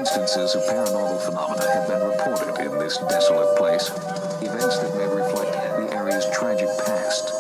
instances of paranormal phenomena have been reported in this desolate place. Events that may reflect the area's tragic past.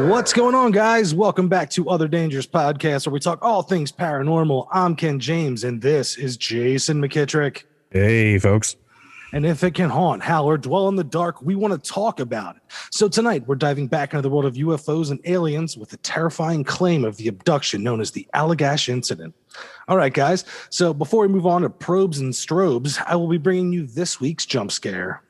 What's going on, guys? Welcome back to Other Dangerous Podcast, where we talk all things paranormal. I'm Ken James, and this is Jason McKittrick. Hey, folks. And if it can haunt, howl, or dwell in the dark, we want to talk about it. So tonight, we're diving back into the world of UFOs and aliens with the terrifying claim of the abduction known as the Allagash incident. All right, guys. So before we move on to probes and strobes, I will be bringing you this week's jump scare.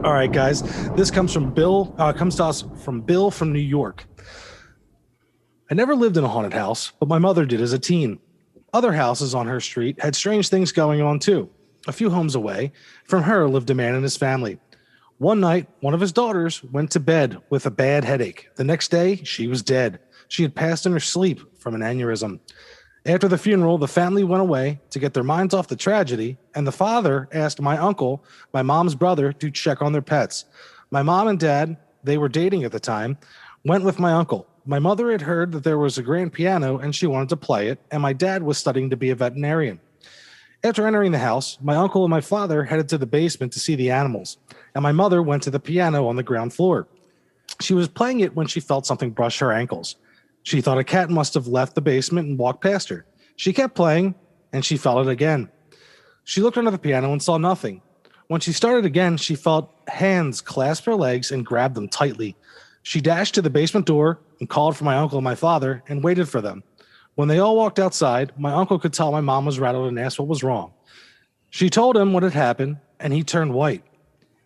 All right, guys, this comes from Bill. Comes to us from Bill from New York. I never lived in a haunted house, but my mother did as a teen. Other houses on her street had strange things going on too. A few homes away from her lived a man and his family. One night, one of his daughters went to bed with a bad headache. The next day, she was dead. She had passed in her sleep from an aneurysm. After the funeral, the family went away to get their minds off the tragedy, and the father asked my uncle, my mom's brother, to check on their pets. My mom and dad, they were dating at the time, went with my uncle. My mother had heard that there was a grand piano and she wanted to play it, and my dad was studying to be a veterinarian. After entering the house, my uncle and my father headed to the basement to see the animals, and my mother went to the piano on the ground floor. She was playing it when she felt something brush her ankles. She thought a cat must have left the basement and walked past her. She kept playing, and she felt it again. She looked under the piano and saw nothing. When she started again, she felt hands clasp her legs and grab them tightly. She dashed to the basement door and called for my uncle and my father and waited for them. When they all walked outside, my uncle could tell my mom was rattled and asked what was wrong. She told him what had happened, and he turned white.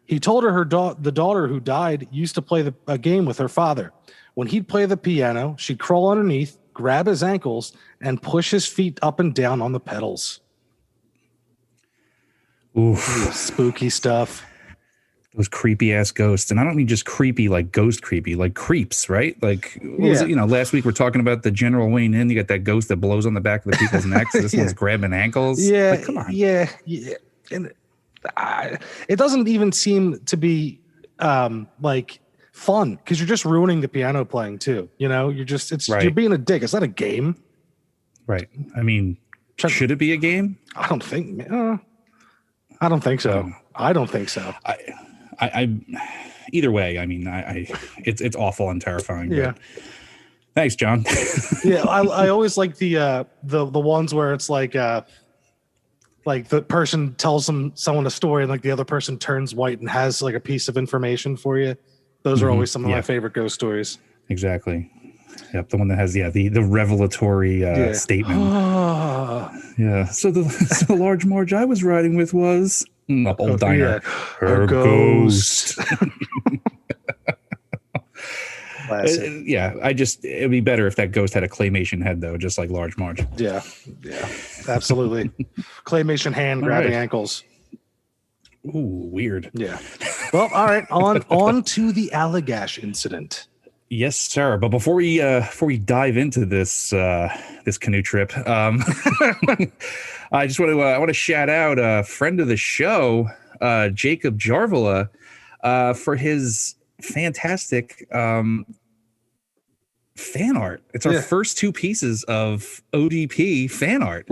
He told her the daughter who died used to play a game with her father. When he'd play the piano, she'd crawl underneath, grab his ankles, and push his feet up and down on the pedals. Oof. Spooky stuff. Those creepy ass ghosts. And I don't mean just creepy, like ghost creepy, like creeps, right? Like, what was it? You know, last week we're talking about the General Wayne Inn. You got that ghost that blows on the back of the people's necks. This one's grabbing ankles. Yeah. Like, come on. Yeah. And it doesn't even seem to be like fun, because you're just ruining the piano playing too. You know, you're being a dick. It's not a game. Right. I mean, should it be a game? I don't think so. I don't think so. I either way, I mean, it's awful and terrifying. Yeah. Thanks, John. Yeah. I always like the ones where it's like the person tells someone a story and like the other person turns white and has like a piece of information for you. Those are always some of my favorite ghost stories. Exactly. Yep. The one that has, the revelatory statement. Yeah. So the large Marge I was riding with was old diner. Yeah. Her ghost. It'd be better if that ghost had a claymation head though, just like large Marge. Yeah. Absolutely. Claymation hand grabbing ankles. Ooh, weird. Yeah. Well, all right. On to the Allagash incident. Yes, sir. But before we dive into this canoe trip, I just want to shout out a friend of the show, Jacob Jarvala, for his fantastic fan art. It's our first two pieces of ODP fan art.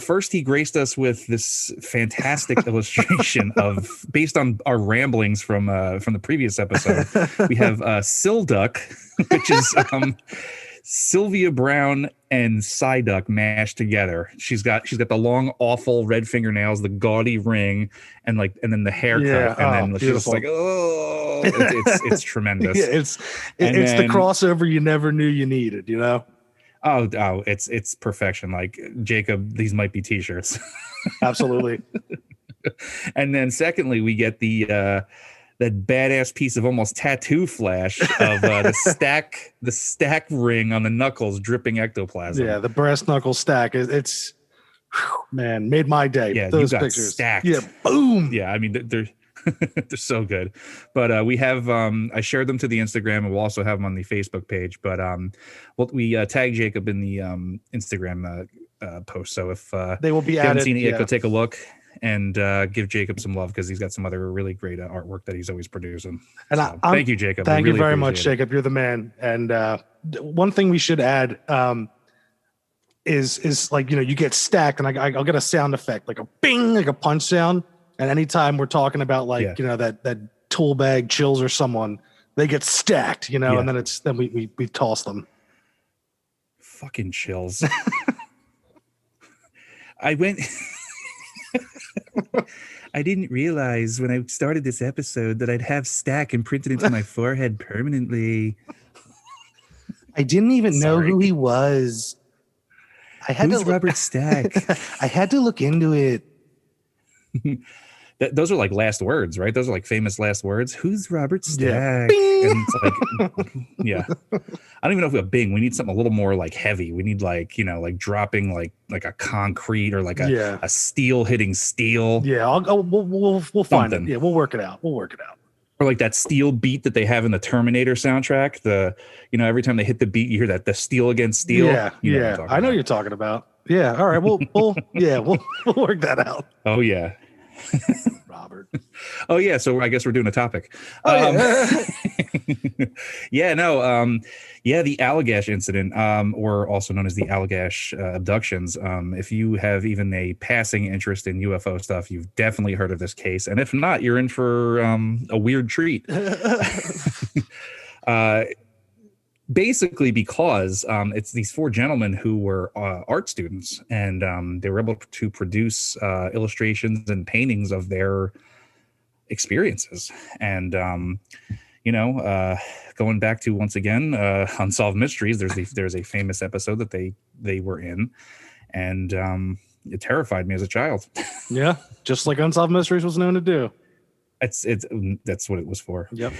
First, he graced us with this fantastic illustration based on our ramblings from the previous episode. We have Silduck, which is Sylvia Brown and Psyduck mashed together. She's got the long, awful red fingernails, the gaudy ring, and then the haircut, and then she's just like, oh, it's tremendous. Yeah, it's the crossover you never knew you needed, you know. Oh, it's perfection. Like, Jacob, these might be t-shirts. Absolutely. And then secondly, we get the that badass piece of almost tattoo flash of the stack ring on the knuckles dripping ectoplasm. Yeah, the brass knuckle stack. It's man, made my day. Yeah, those you got pictures. stacked. Yeah, boom. Yeah, I mean they're they're so good. But we have I shared them to the Instagram, and we'll also have them on the Facebook page. But we tag Jacob in the Instagram post. So if They will be you added. haven't seen it yet, Yeah. go take a look and give Jacob some love, because he's got some other really great artwork that he's always producing. And So, thank you, Jacob. Thank I really you very much, appreciate it. Jacob. You're the man. And one thing we should add is like, you get stacked, and I'll get a sound effect, like a bing, like a punch sound. And anytime we're talking about like, that tool bag chills or someone, they get stacked, and then we toss them. Fucking chills. I went. I didn't realize when I started this episode that I'd have Stack imprinted into my forehead permanently. I didn't even know who he was. Who's Robert Stack? I had to look into it. Those are like last words, right? Those are like famous last words. Who's Robert Stack? Yeah. And it's like, yeah. I don't even know if we have Bing. We need something a little more like heavy. We need like, like dropping like a concrete or like a steel hitting steel. Yeah, we'll find it. Yeah, we'll work it out. Or like that steel beat that they have in the Terminator soundtrack. Every time they hit the beat, you hear that the steel against steel. Yeah. I know you're talking about. Yeah. All right. We'll work that out. Oh yeah. Robert. Oh yeah, so I guess we're doing a topic. The Allagash incident, or also known as the Allagash abductions. If you have even a passing interest in UFO stuff, you've definitely heard of this case, and if not, you're in for a weird treat. Basically because it's these four gentlemen who were art students, and they were able to produce illustrations and paintings of their experiences. And, going back to, once again, Unsolved Mysteries, there's a famous episode that they were in, and it terrified me as a child. Yeah, just like Unsolved Mysteries was known to do. That's what it was for. Yep.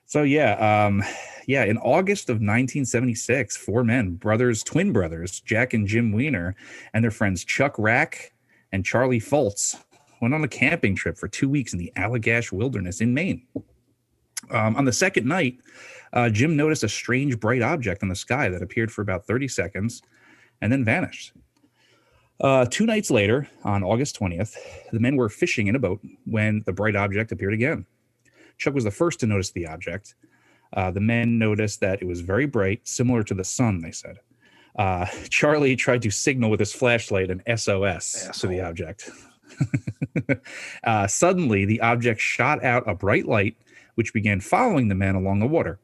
So in August of 1976, four men, twin brothers, Jack and Jim Weiner, and their friends Chuck Rack and Charlie Foltz went on a camping trip for 2 weeks in the Allagash Wilderness in Maine. On the second night, Jim noticed a strange bright object in the sky that appeared for about 30 seconds and then vanished. 2 nights later, on August 20th, the men were fishing in a boat when the bright object appeared again. Chuck was the first to notice the object. The men noticed that it was very bright, similar to the sun, they said. Charlie tried to signal with his flashlight an SOS to the object. Suddenly, the object shot out a bright light, which began following the men along the water.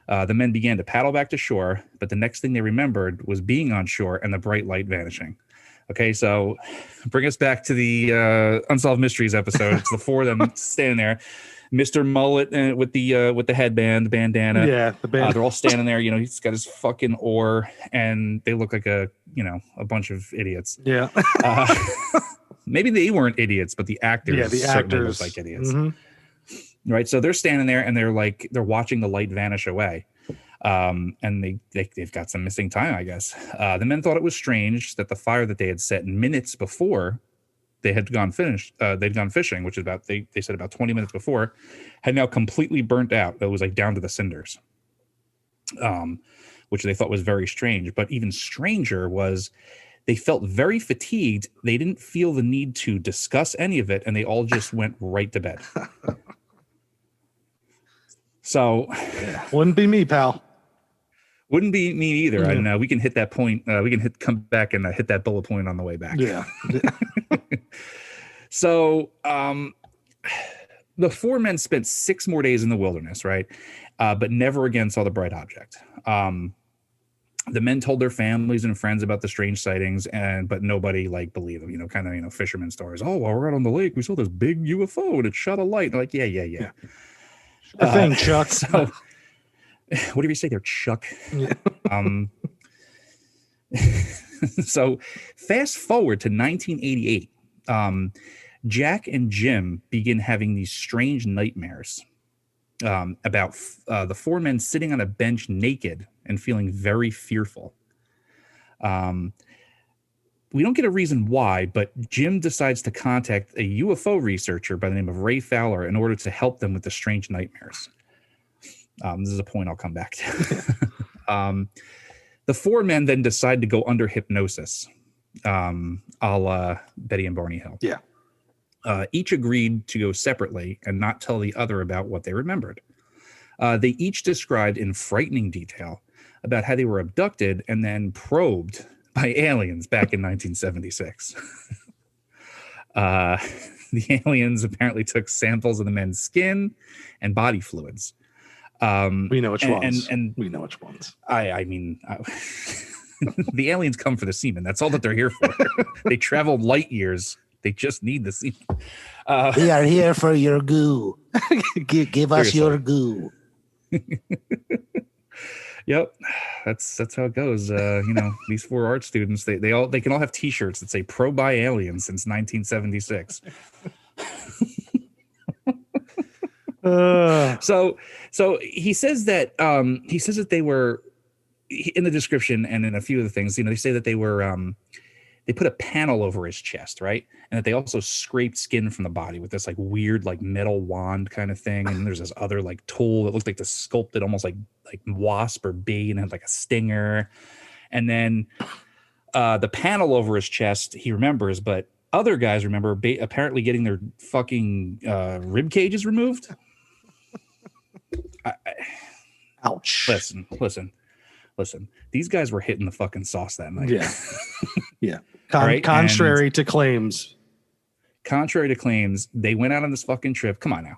The men began to paddle back to shore, but the next thing they remembered was being on shore and the bright light vanishing. Okay, so bring us back to the Unsolved Mysteries episode. It's the four of them standing there. Mr. Mullet with the headband, the bandana. Yeah, the band. They're all standing there. He's got his fucking oar, and they look like a bunch of idiots. Yeah. Maybe they weren't idiots, but the actors certainly look like idiots. Mm-hmm. Right. So they're standing there, and they're watching the light vanish away. And they've got some missing time, I guess. The men thought it was strange that the fire that they had set minutes before they had they'd gone fishing, which is they said about 20 minutes before, had now completely burnt out. It was like down to the cinders, which they thought was very strange. But even stranger was they felt very fatigued. They didn't feel the need to discuss any of it, and they all just went right to bed. So wouldn't be me, pal. Wouldn't be me either. Mm-hmm. And we can hit that point. We can come back and hit that bullet point on the way back. Yeah. So the four men spent 6 more days in the wilderness, right? But never again saw the bright object. The men told their families and friends about the strange sightings, but nobody believed them. Fisherman stories. Oh, while we're out on the lake, we saw this big UFO and it shot a light. They're like, yeah. Sure thing, Chuck. So, whatever you say there, Chuck. Yeah. So fast forward to 1988. Jack and Jim begin having these strange nightmares about the four men sitting on a bench naked and feeling very fearful. We don't get a reason why, but Jim decides to contact a UFO researcher by the name of Ray Fowler in order to help them with the strange nightmares. This is a point I'll come back to. The four men then decide to go under hypnosis, a la Betty and Barney Hill. Yeah. Each agreed to go separately and not tell the other about what they remembered. They each described in frightening detail about how they were abducted and then probed by aliens back in 1976. The aliens apparently took samples of the men's skin and body fluids. We know which ones. And we know which ones. I mean, the aliens come for the semen. That's all that they're here for. They travel light years. They just need the semen. We are here for your goo. Give us your goo. Yep, that's how it goes. These four art students, they can all have T-shirts that say "Pro by Aliens" since 1976. So he says that they were in the description and in a few of the things. They say that they were they put a panel over his chest, right, and that they also scraped skin from the body with this like weird like metal wand kind of thing. And there's this other like tool that looked like the sculpted almost like wasp or bee and had like a stinger. And then the panel over his chest he remembers, but other guys remember apparently getting their fucking rib cages removed. Ouch. Listen. These guys were hitting the fucking sauce that night. Yeah. Yeah. Right? Contrary to claims, they went out on this fucking trip. Come on now.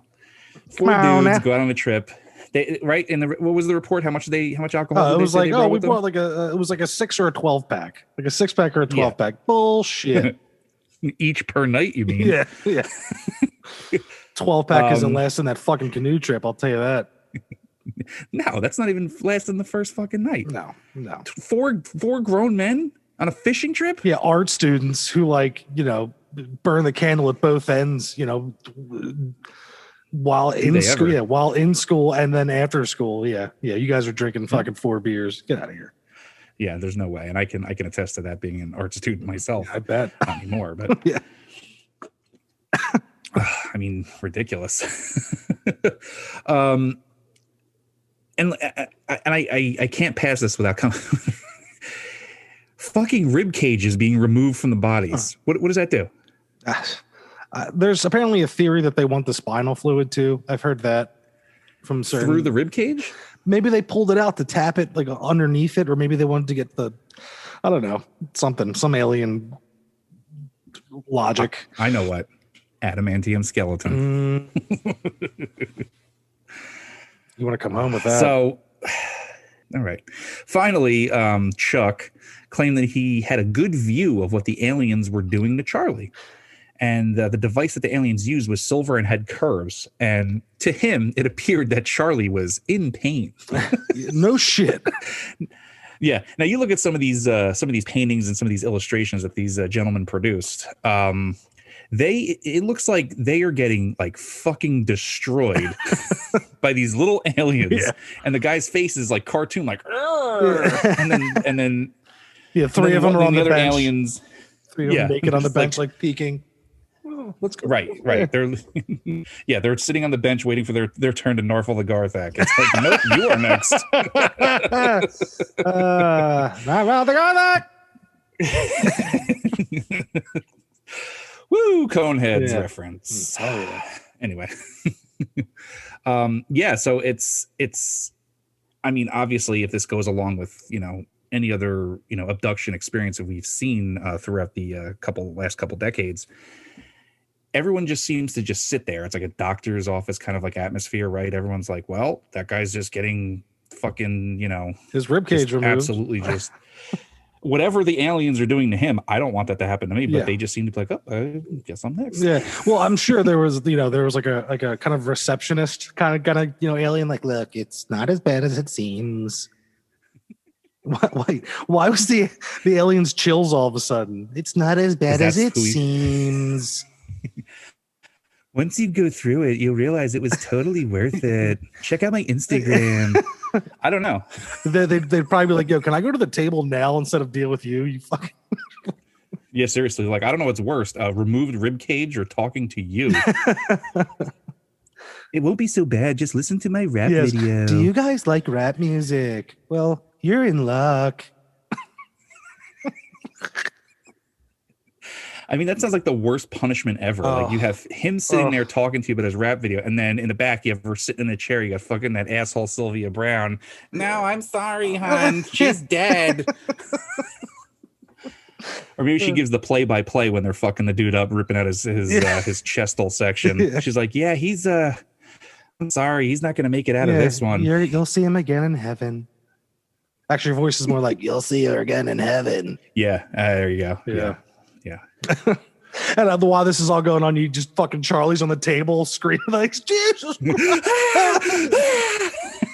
Four dudes go out on a trip. They right in the what was the report? How much alcohol? It was like, we bought like it was like a 6 or a 12 pack, like a 6-pack or a 12-pack. Bullshit. Each per night, you mean? Yeah. 12-pack isn't lasting that fucking canoe trip. I'll tell you that. No, that's not even lasting the first fucking night. No. Four grown men on a fishing trip? Yeah, art students who burn the candle at both ends, while in school. Yeah, while in school and then after school. Yeah. You guys are drinking fucking 4 beers. Get out of here. Yeah, there's no way. And I can attest to that being an art student myself. I bet. Not anymore, but yeah. I mean, ridiculous. And I can't pass this without coming. Fucking rib cages being removed from the bodies. What does that do? There's apparently a theory that they want the spinal fluid too. I've heard that from certain through the rib cage. Maybe they pulled it out to tap it like underneath it, or maybe they wanted to get I don't know, some alien logic. I know what. Adamantium skeleton. You want to come home with that? So, all right. Finally, Chuck claimed that he had a good view of what the aliens were doing to Charlie. And the device that the aliens used was silver and had curves. And to him, it appeared that Charlie was in pain. No shit. Yeah. Now you look at some of these paintings and some of these illustrations that these gentlemen produced. It looks like they are getting like fucking destroyed by these little aliens. Yeah. And the guy's face is like cartoon, like, yeah. and then yeah, three of them are on the other bench. Aliens. Three of them naked on the bench, like peeking. Oh, let's go. Right. They're they're sitting on the bench waiting for their turn to narfle the Garthak. It's like, nope, you are next. Narfle the Garthak. Woo, Coneheads reference. Oh yeah. Anyway. So it's I mean, obviously if this goes along with, any other, abduction experience that we've seen throughout the last couple decades, everyone just seems to just sit there. It's like a doctor's office kind of like atmosphere, right? Everyone's like, well, that guy's just getting fucking, his ribcage removed. Absolutely just whatever the aliens are doing to him, I don't want that to happen to me, but they just seem to be like, oh, I guess I'm next. Yeah. Well, I'm sure there was like a kind of receptionist kind of alien, like, look, it's not as bad as it seems. Why was the aliens chills all of a sudden? It's not as bad as it seems. Once you go through it, you'll realize it was totally worth it. Check out my Instagram. I don't know. They'd probably be like, yo, can I go to the table now instead of deal with you? You fucking. Yeah, seriously. Like, I don't know what's worst, removed rib cage or talking to you. It won't be so bad. Just listen to my rap video. Do you guys like rap music? Well, you're in luck. I mean, that sounds like the worst punishment ever. Oh. Like, you have him sitting there talking to you about his rap video, and then in the back, you have her sitting in a chair. You got fucking that asshole Sylvia Brown. No, I'm sorry, hon. She's dead. Or maybe she gives the play-by-play when they're fucking the dude up, ripping out his chestal section. Yeah. She's like, yeah, he's I'm sorry, he's not going to make it out of this one. You'll see him again in heaven. Actually, your voice is more like, you'll see her again in heaven. Yeah, there you go. Yeah. And while this is all going on, you just fucking Charlie's on the table screaming like, Jesus.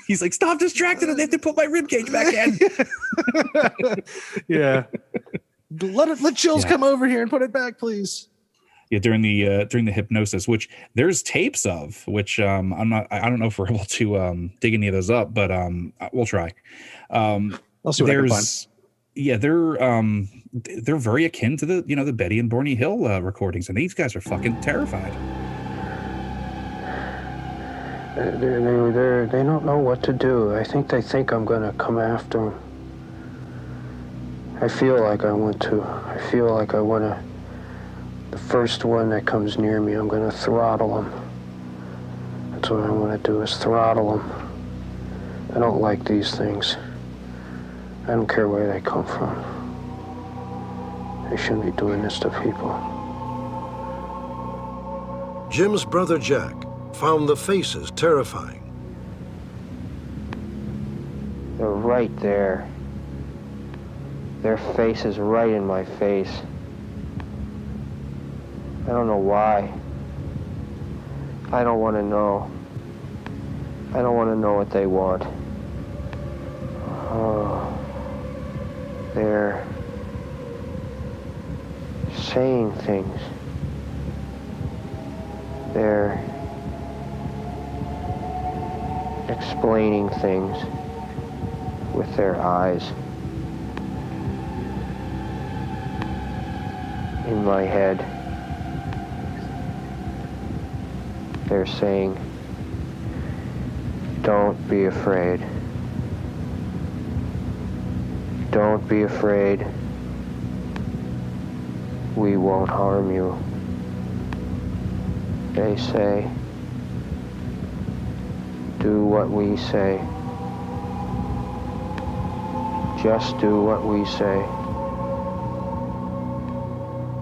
He's like, stop distracting him. They have to put my ribcage back in. Yeah. Let Chills come over here and put it back, please. Yeah, during the hypnosis, which there's tapes of, which I don't know if we're able to dig any of those up, but we'll try. I'll see what I can find. Yeah, they're very akin to the Betty and Barney Hill recordings, and these guys are fucking terrified. They don't know what to do. I think they think I'm gonna come after them. I feel like I want to. I feel like I want to. The first one that comes near me, I'm gonna throttle them. That's what I want to do, is throttle them. I don't like these things. I don't care where they come from. They shouldn't be doing this to people. Jim's brother Jack found the faces terrifying. They're right there. Their face is right in my face. I don't know why. I don't want to know. I don't want to know what they want. Oh, they're saying things. They're explaining things with their eyes. In my head, they're saying, don't be afraid. Don't be afraid. We won't harm you. They say, do what we say. Just do what we say.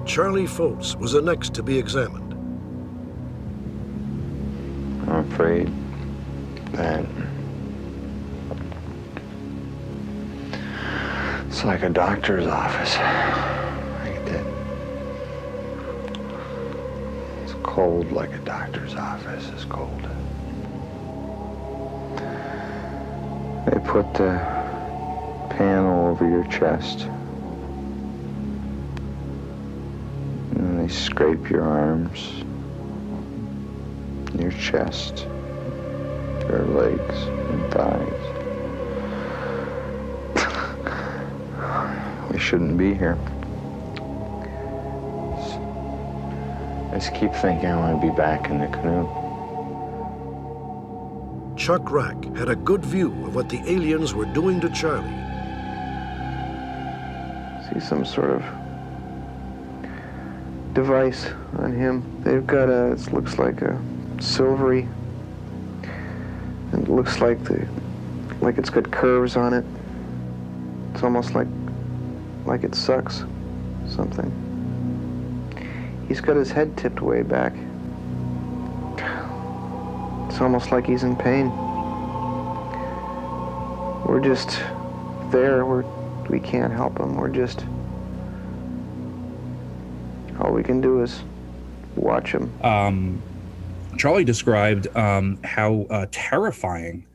Charlie Foltz was the next to be examined. I'm afraid that it's like a doctor's office. Like that. It's cold like a doctor's office is cold. They put the panel over your chest. And they scrape your arms, your chest, your legs and thighs. We shouldn't be here. I just keep thinking I want to be back in the canoe. Chuck Rack had a good view of what the aliens were doing to Charlie. See some sort of device on him. They've got it looks like a silvery, and it looks like it's got curves on it. It's almost like it sucks something. He's got his head tipped way back. It's almost like he's in pain. We're just there. We can't help him. We're just, all we can do is watch him. Charlie described how terrifying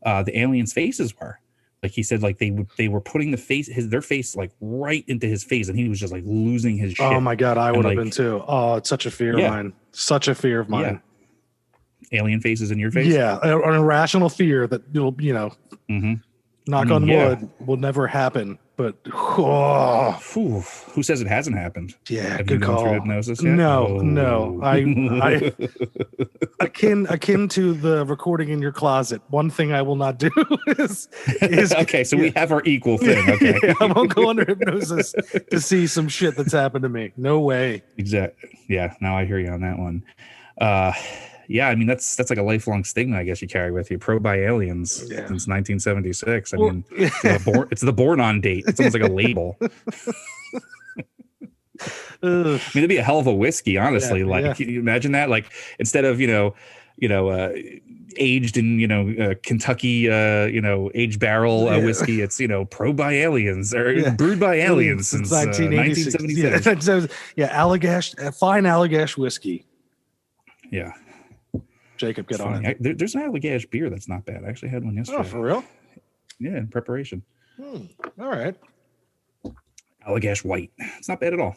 the aliens' faces were. Like he said, like they were putting their face like right into his face, and he was just like losing his shit. Oh my God, I would have like, been too. Oh, it's such a fear of mine. Such a fear of mine. Yeah. Alien faces in your face. Yeah, an irrational fear that you'll, knock on wood, will never happen. But who says it hasn't happened? Yeah, have good you gone call. through hypnosis yet? No. I akin to the recording in your closet. One thing I will not do is okay. So we have our equal thing. Okay, I won't go under hypnosis to see some shit that's happened to me. No way. Exactly. Yeah. Now I hear you on that one. Yeah, I mean that's like a lifelong stigma, I guess you carry with you. Probed by aliens since 1976. I mean, it's the born on date. It's almost like a label. I mean, it'd be a hell of a whiskey, honestly. Can you imagine that? Like instead of aged in Kentucky aged barrel whiskey, it's probed by aliens or brewed by aliens since 1976. Allagash, fine Allagash whiskey. Yeah. Jacob, get on it. There's an Allagash beer that's not bad. I actually had one yesterday. Oh, for real? Yeah, in preparation. All right. Allagash White. It's not bad at all.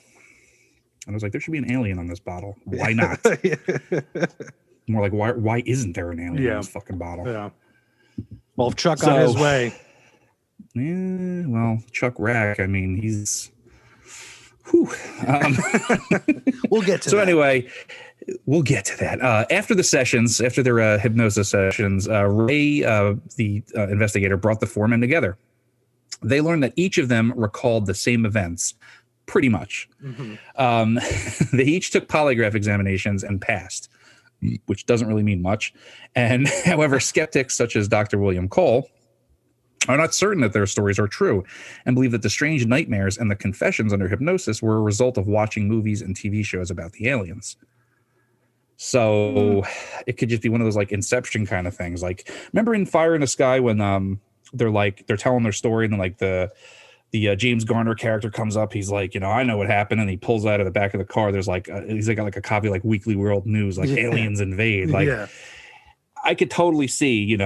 And I was like, there should be an alien on this bottle. Why not? More like, why isn't there an alien on this fucking bottle? Yeah. Well, if Chuck got his way. Yeah, well, Chuck Rack, I mean, he's... Whew. We'll get to that. So anyway... We'll get to that. After their hypnosis sessions, Ray, the investigator, brought the four men together. They learned that each of them recalled the same events, pretty much. Mm-hmm. They each took polygraph examinations and passed, which doesn't really mean much. And however, skeptics such as Dr. William Cole are not certain that their stories are true and believe that the strange nightmares and the confessions under hypnosis were a result of watching movies and TV shows about the aliens. So it could just be one of those like Inception kind of things. Like, remember in Fire in the Sky when they're telling their story and then like the James Garner character comes up, he's like, I know what happened, and he pulls out of the back of the car. There's like he's got like a copy of like Weekly World News, like aliens invade. Like I could totally see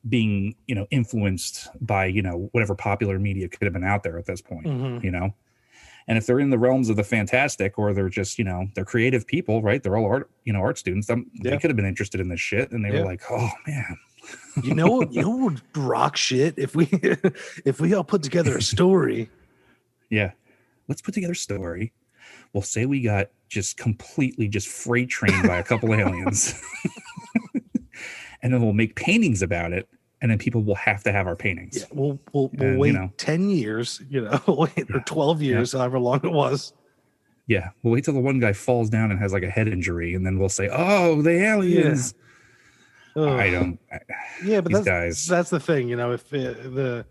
being influenced by whatever popular media could have been out there at this point. And if they're in the realms of the fantastic, or they're just, they're creative people, right? They're all art students. They could have been interested in this shit. And they were like, oh man, you know what rock shit if we all put together a story. Yeah. Let's put together a story. We'll say we got just completely just freight trained by a couple of aliens. And then we'll make paintings about it. And then people will have to have our paintings. Yeah, we'll wait 10 years, or 12 years, however long it was. Yeah, we'll wait till the one guy falls down and has like a head injury, and then we'll say, "Oh, the aliens." Yeah. I don't. Yeah, but that's the thing, If the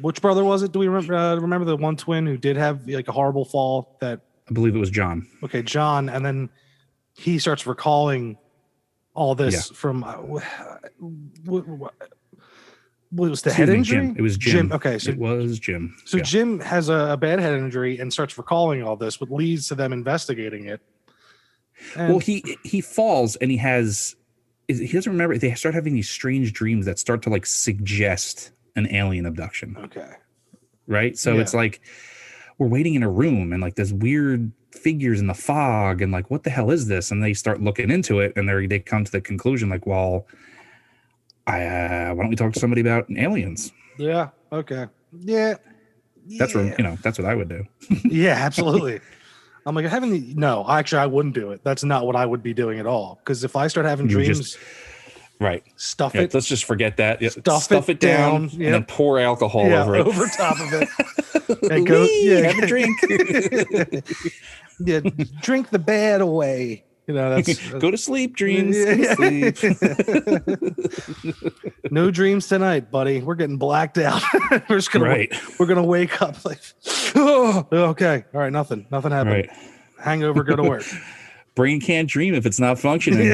which brother was it? Do we remember the one twin who did have like a horrible fall? That I believe it was John. Okay, John, and then he starts recalling all this from what was the head injury? Jim. It was Jim. Okay, so it was Jim. So Jim has a bad head injury and starts recalling all this, what leads to them investigating it. And well, he falls and he doesn't remember. They start having these strange dreams that start to like suggest an alien abduction. Okay, right. So it's like we're waiting in a room and like this weird figures in the fog and like what the hell is this, and they start looking into it and they come to the conclusion like, well, why don't we talk to somebody about aliens? Okay that's where that's what I would do. Yeah, absolutely. I'm like, I wouldn't do it. That's not what I would be doing at all, because if I start having dreams, right, stuff it, let's just forget that. Stuff it down and then pour alcohol over it, over top of it. And go have a drink. Yeah, drink the bad away. That's go to sleep, dreams. Go to sleep. No dreams tonight, buddy. We're getting blacked out. We're gonna wake up like, oh, okay, all right, nothing happened. Right. Hangover, go to work. Brain can't dream if it's not functioning.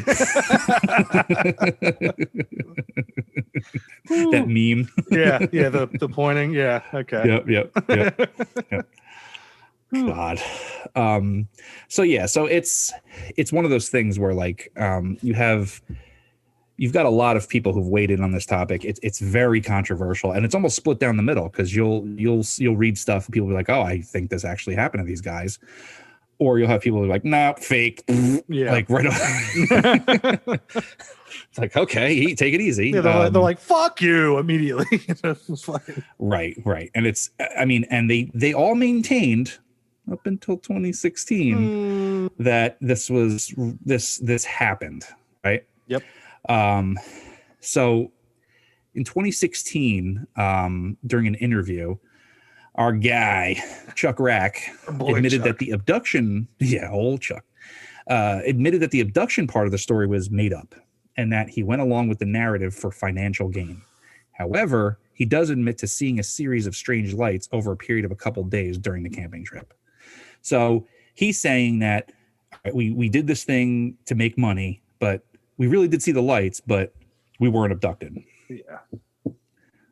That meme. The pointing. Yeah. Okay. Yep. God. So it's one of those things where like you have you've got a lot of people who've weighed in on this topic. It's very controversial, and it's almost split down the middle, because you'll read stuff and people will be like, oh, I think this actually happened to these guys, or you'll have people who are like, nah, fake, like right off. It's like, okay, take it easy. Yeah, they're like, fuck you immediately. It's fine. Right. And it's, I mean, and they all maintained up until 2016 that this happened, right? Yep. So in 2016, during an interview, our guy, Chuck Rack, admitted that the abduction, old Chuck, admitted that the abduction part of the story was made up, and that he went along with the narrative for financial gain. However, he does admit to seeing a series of strange lights over a period of a couple days during the camping trip. So he's saying that we did this thing to make money, but we really did see the lights, but we weren't abducted. Yeah.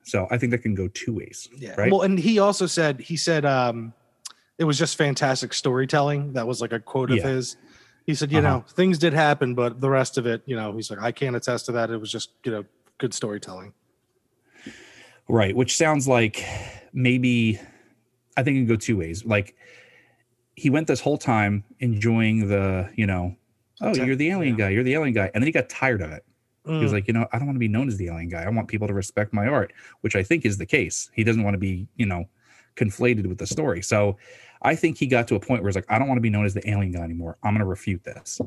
So I think that can go two ways. Yeah. Right. Well, and he also said, it was just fantastic storytelling. That was like a quote of his. He said, you know, things did happen, but the rest of it, you know, he's like, I can't attest to that. It was just, you know, good storytelling. Right. Which sounds like maybe, I think it can go two ways. Like, he went this whole time enjoying the, you know, oh, you're the alien guy. You're the alien guy. And then he got tired of it. He was like, you know, I don't want to be known as the alien guy. I want people to respect my art, which I think is the case. He doesn't want to be, you know, conflated with the story. So I think he got to a point where he's like, I don't want to be known as the alien guy anymore. I'm going to refute this.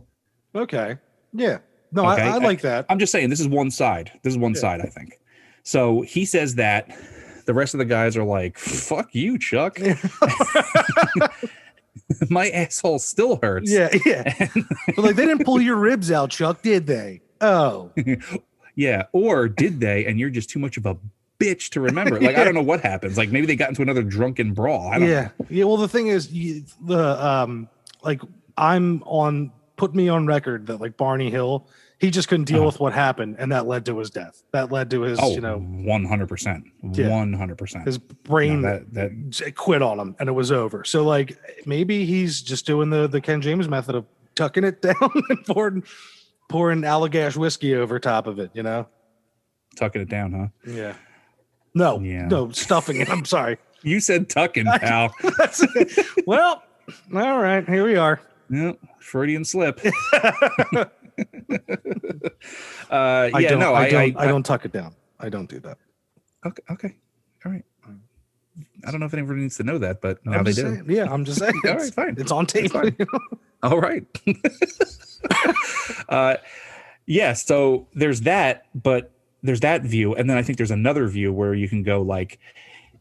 Okay. Yeah. No, okay? I like that. I'm just saying, this is one side. This is one side, I think. So he says that. The rest of the guys are like, fuck you, Chuck. My asshole still hurts. Yeah. But like, they didn't pull your ribs out, Chuck, did they? Oh. Yeah. Or did they? And you're just too much of a bitch to remember. Like, I don't know what happens. Like, maybe they got into another drunken brawl. I don't know. Yeah. Well, the thing is, put me on record that like Barney Hill, he just couldn't deal with what happened, and that led to his death. That led to his, 100%. 100%. His brain that quit on him, and it was over. So like, maybe he's just doing the Ken James method of tucking it down and pouring Allagash whiskey over top of it, you know? Tucking it down, huh? Yeah. No, stuffing it. I'm sorry. You said tucking, pal. Well, all right, here we are. Yep, Freudian slip. I don't tuck it down. I don't do that. Okay. All right. I don't know if anybody needs to know that, but now they do. Yeah, I'm just saying. All right, fine. It's on tape. All right. So there's that, but there's that view. And then I think there's another view where you can go like,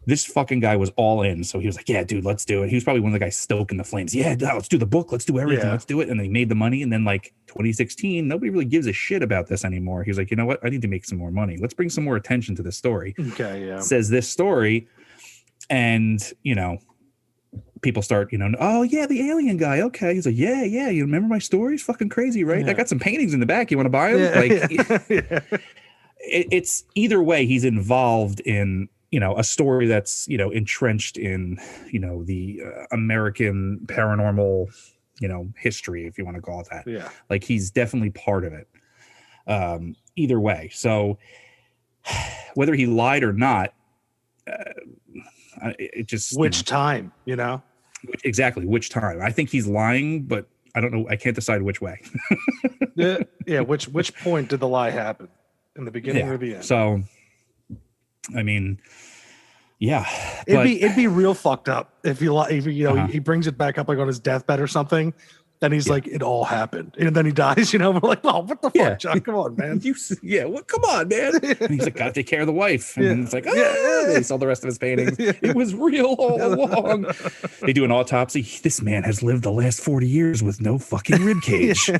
this fucking guy was all in. So he was like, yeah, dude, let's do it. He was probably one of the guys stoking the flames. Yeah, let's do the book. Let's do everything. Let's do it. And they made the money. And then like 2016, nobody really gives a shit about this anymore. He was like, you know what? I need to make some more money. Let's bring some more attention to this story. Okay, yeah. Says this story. And, you know, people start, you know, oh, yeah, the alien guy. Okay. He's like, yeah. You remember my story? It's fucking crazy, right? Yeah. I got some paintings in the back. You want to buy them? It's either way, he's involved in, you know, a story that's, you know, entrenched in, you know, the American paranormal, you know, history, if you want to call it that. Yeah. Like, he's definitely part of it. Either way. So whether he lied or not, it just... Which time, you know? Exactly. Which time. I think he's lying, but I don't know. I can't decide which way. Yeah. Which point did the lie happen? In the beginning or the end? So... I mean, yeah, it'd be real fucked up if he brings it back up like on his deathbed or something, and he's like, it all happened, and then he dies. You know, we're like, oh, what the fuck, John? Come on, man. Come on, man. And he's like, gotta take care of the wife, and then it's like, they saw the rest of his paintings. It was real all along. They do an autopsy. This man has lived the last 40 years with no fucking rib cage.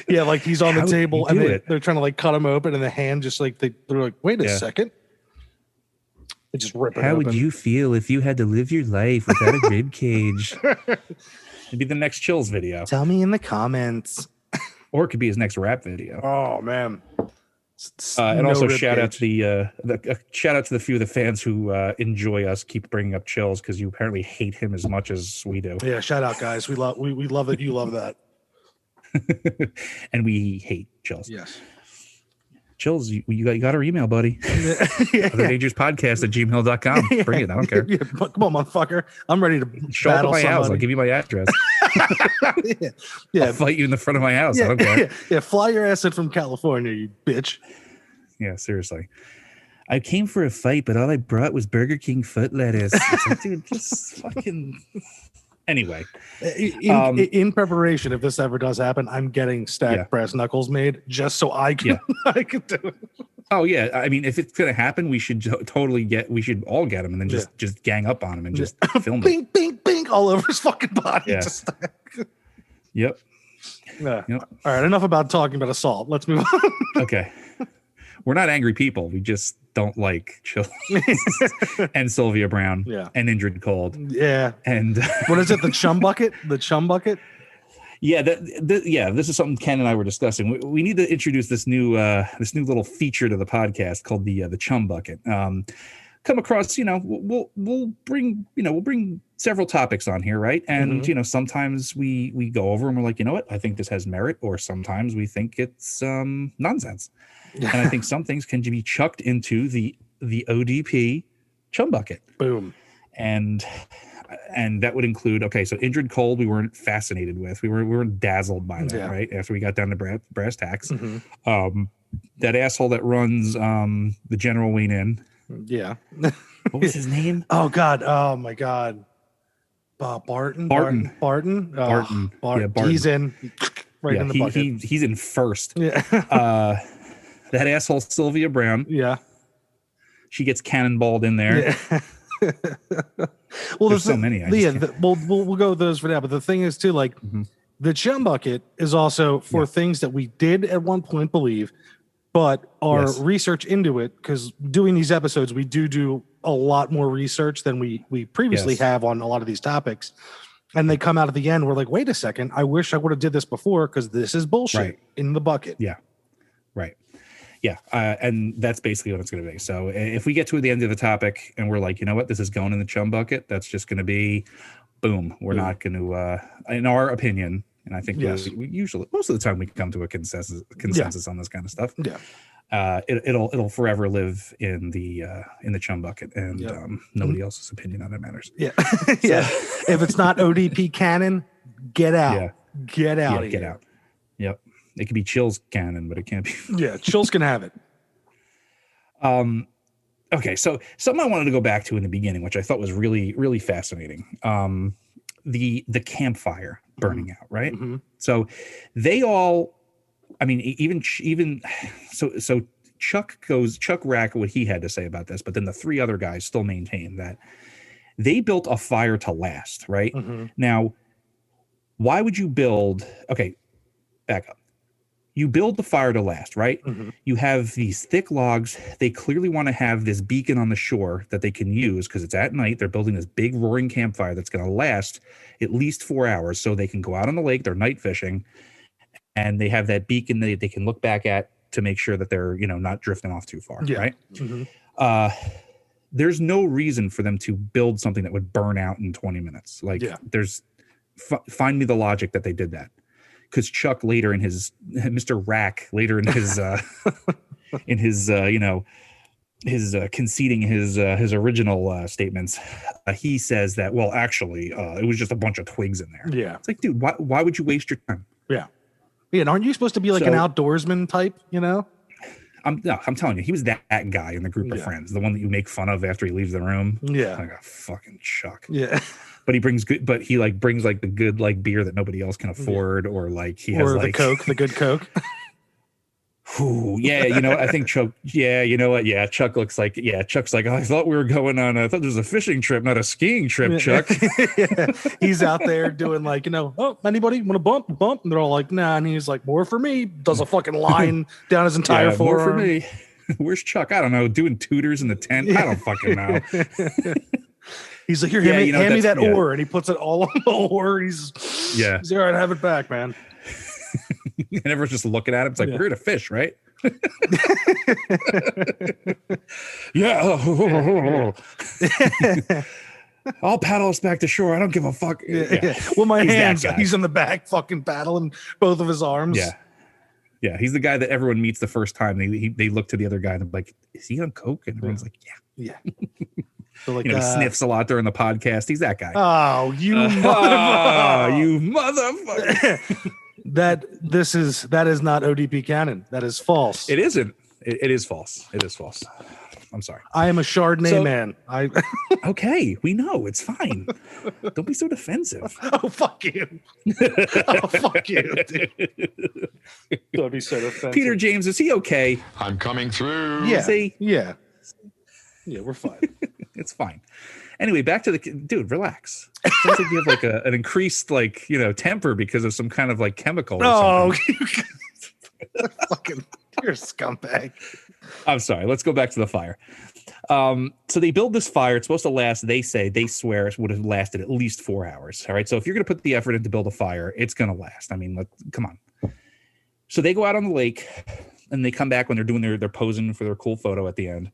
Yeah, like he's on the table and they're trying to like cut him open, and the hand just like they're like, wait a second. They just rip it open. How would you feel if you had to live your life without a rib cage? It'd be the next Chills video. Tell me in the comments. Or it could be his next rap video. Oh man. And also shout out to the few of the fans who enjoy us keep bringing up Chills, because you apparently hate him as much as we do. Yeah, shout out guys. We love it. You love that. And we hate chills. Yes. Chills, you got our email, buddy. Yeah. otherdangerouspodcast@gmail.com. Bring it. I don't care. Yeah, come on, motherfucker. I'm ready to Show up at battle my house. I'll somebody. give you my address. Yeah. I'll fight you in the front of my house. Yeah. I don't care. Yeah. Yeah. Fly your ass in from California, you bitch. Yeah, seriously. I came for a fight, but all I brought was Burger King foot lettuce. It's like, dude, just fucking. Anyway, In preparation, if this ever does happen, I'm getting stacked brass knuckles made just so I can I can do it. Oh yeah, I mean, if it's gonna happen, we should we should all get him and then just gang up on him and just film bing, it. bing, bing, all over his fucking body. Yeah. Yep. Yeah. Yep. All right, enough about talking about assault. Let's move on. Okay. We're not angry people. We just don't like Chills and Sylvia Brown and Indrid Cold. Yeah. And what is it? The chum bucket? The chum bucket? Yeah, this is something Ken and I were discussing. We need to introduce this new little feature to the podcast called the chum bucket. Come across, we'll bring several topics on here, right? And sometimes we go over and we're like, you know what, I think this has merit, or sometimes we think it's nonsense. And I think some things can be chucked into the ODP chum bucket. Boom. And that would include, so Indrid Cold we weren't fascinated with. We weren't dazzled by that, right? After we got down to brass tacks. That asshole that runs the General Wayne Inn. Yeah. What was his name? Oh God. Oh my God. Barton. Barton. Barton. Yeah, Barton. He's in in the bucket. He's in first. Yeah. That asshole Sylvia Brown. Yeah. She gets cannonballed in there. Yeah. Well, there's so many. We'll go with those for now. But the thing is too, like the chum bucket is also for things that we did at one point believe, but our research into it, because doing these episodes, we do a lot more research than we previously have on a lot of these topics. And they come out at the end. We're like, wait a second. I wish I would have did this before, because this is bullshit in the bucket. Yeah. Right. Yeah. And that's basically what it's going to be. So if we get to the end of the topic and we're like, you know what, this is going in the chum bucket, that's just going to be boom. We're not going to, in our opinion, and I think we usually, most of the time we come to a consensus on this kind of stuff. Yeah. It'll forever live in the chum bucket, and nobody else's opinion on it matters. Yeah. Yeah. If it's not ODP canon, get out. Yeah. Get out. Get out. Yep. It could be Chills canon, but it can't be. Yeah, Chills can have it. Okay, so something I wanted to go back to in the beginning, which I thought was really, really fascinating. The campfire burning out, right? So they all, I mean, even so Chuck Rack, what he had to say about this, but then the three other guys still maintain that they built a fire to last, right? Now, why would you build? Okay, back up. You build the fire to last, right? You have these thick logs. They clearly want to have this beacon on the shore that they can use because it's at night. They're building this big roaring campfire that's going to last at least 4 hours, so they can go out on the lake. They're night fishing, and they have that beacon that they can look back at to make sure that they're not drifting off too far, right? There's no reason for them to build something that would burn out in 20 minutes. Like, find me the logic that they did that. Because Chuck later in his Mr. Rack later in his conceding his original statements, he says that, well, actually, it was just a bunch of twigs in there. Yeah, it's like, dude, why would you waste your time? Yeah, and aren't you supposed to be like an outdoorsman type? I'm telling you, he was that guy in the group of friends, the one that you make fun of after he leaves the room. Yeah, like a fucking Chuck. Yeah. But he brings good. But he brings the good beer that nobody else can afford, or he has the Coke, the good Coke. Ooh, yeah, I think Chuck. Yeah, you know what? Yeah, Chuck looks like. Yeah, Chuck's like, I thought we were going on. I thought this was a fishing trip, not a skiing trip. Chuck. Yeah. He's out there doing oh, anybody want to bump? And they're all like, nah. And he's like, more for me. Does a fucking line down his entire forearm. More for me. Where's Chuck? I don't know. Doing tutors in the tent. I don't fucking know. He's like, here, hand me that oar, and he puts it all on the oar. He's all right, have it back, man. And everyone's just looking at him. It's like, we're gonna fish, right? I'll paddle us back to shore. I don't give a fuck. Yeah. Well, my He's that hands. guy. He's in the back, fucking paddling both of his arms. Yeah. Yeah. He's the guy that everyone meets the first time. They look to the other guy and they're like, is he on coke? And everyone's like, yeah. So like, He sniffs a lot during the podcast. He's that guy. Oh, you motherfucker. You motherfucker. that is not ODP canon. That is false. It isn't. It is false. It is false. I'm sorry. I am a Chardonnay man. Okay, we know. It's fine. Don't be so defensive. Oh, fuck you. Oh, fuck you, dude. Don't be so defensive. Peter James, is he okay? I'm coming through. Yeah. See? Yeah, we're fine. It's fine. Anyway, back to the dude. Relax. It sounds like you have like an increased temper because of some kind of like chemical. Or something. Fucking, you're a scumbag. I'm sorry. Let's go back to the fire. So they build this fire. It's supposed to last. They swear it would have lasted at least 4 hours. All right. So if you're going to put the effort in to build a fire, it's going to last. I mean, come on. So they go out on the lake and they come back when they're doing they're posing for their cool photo at the end.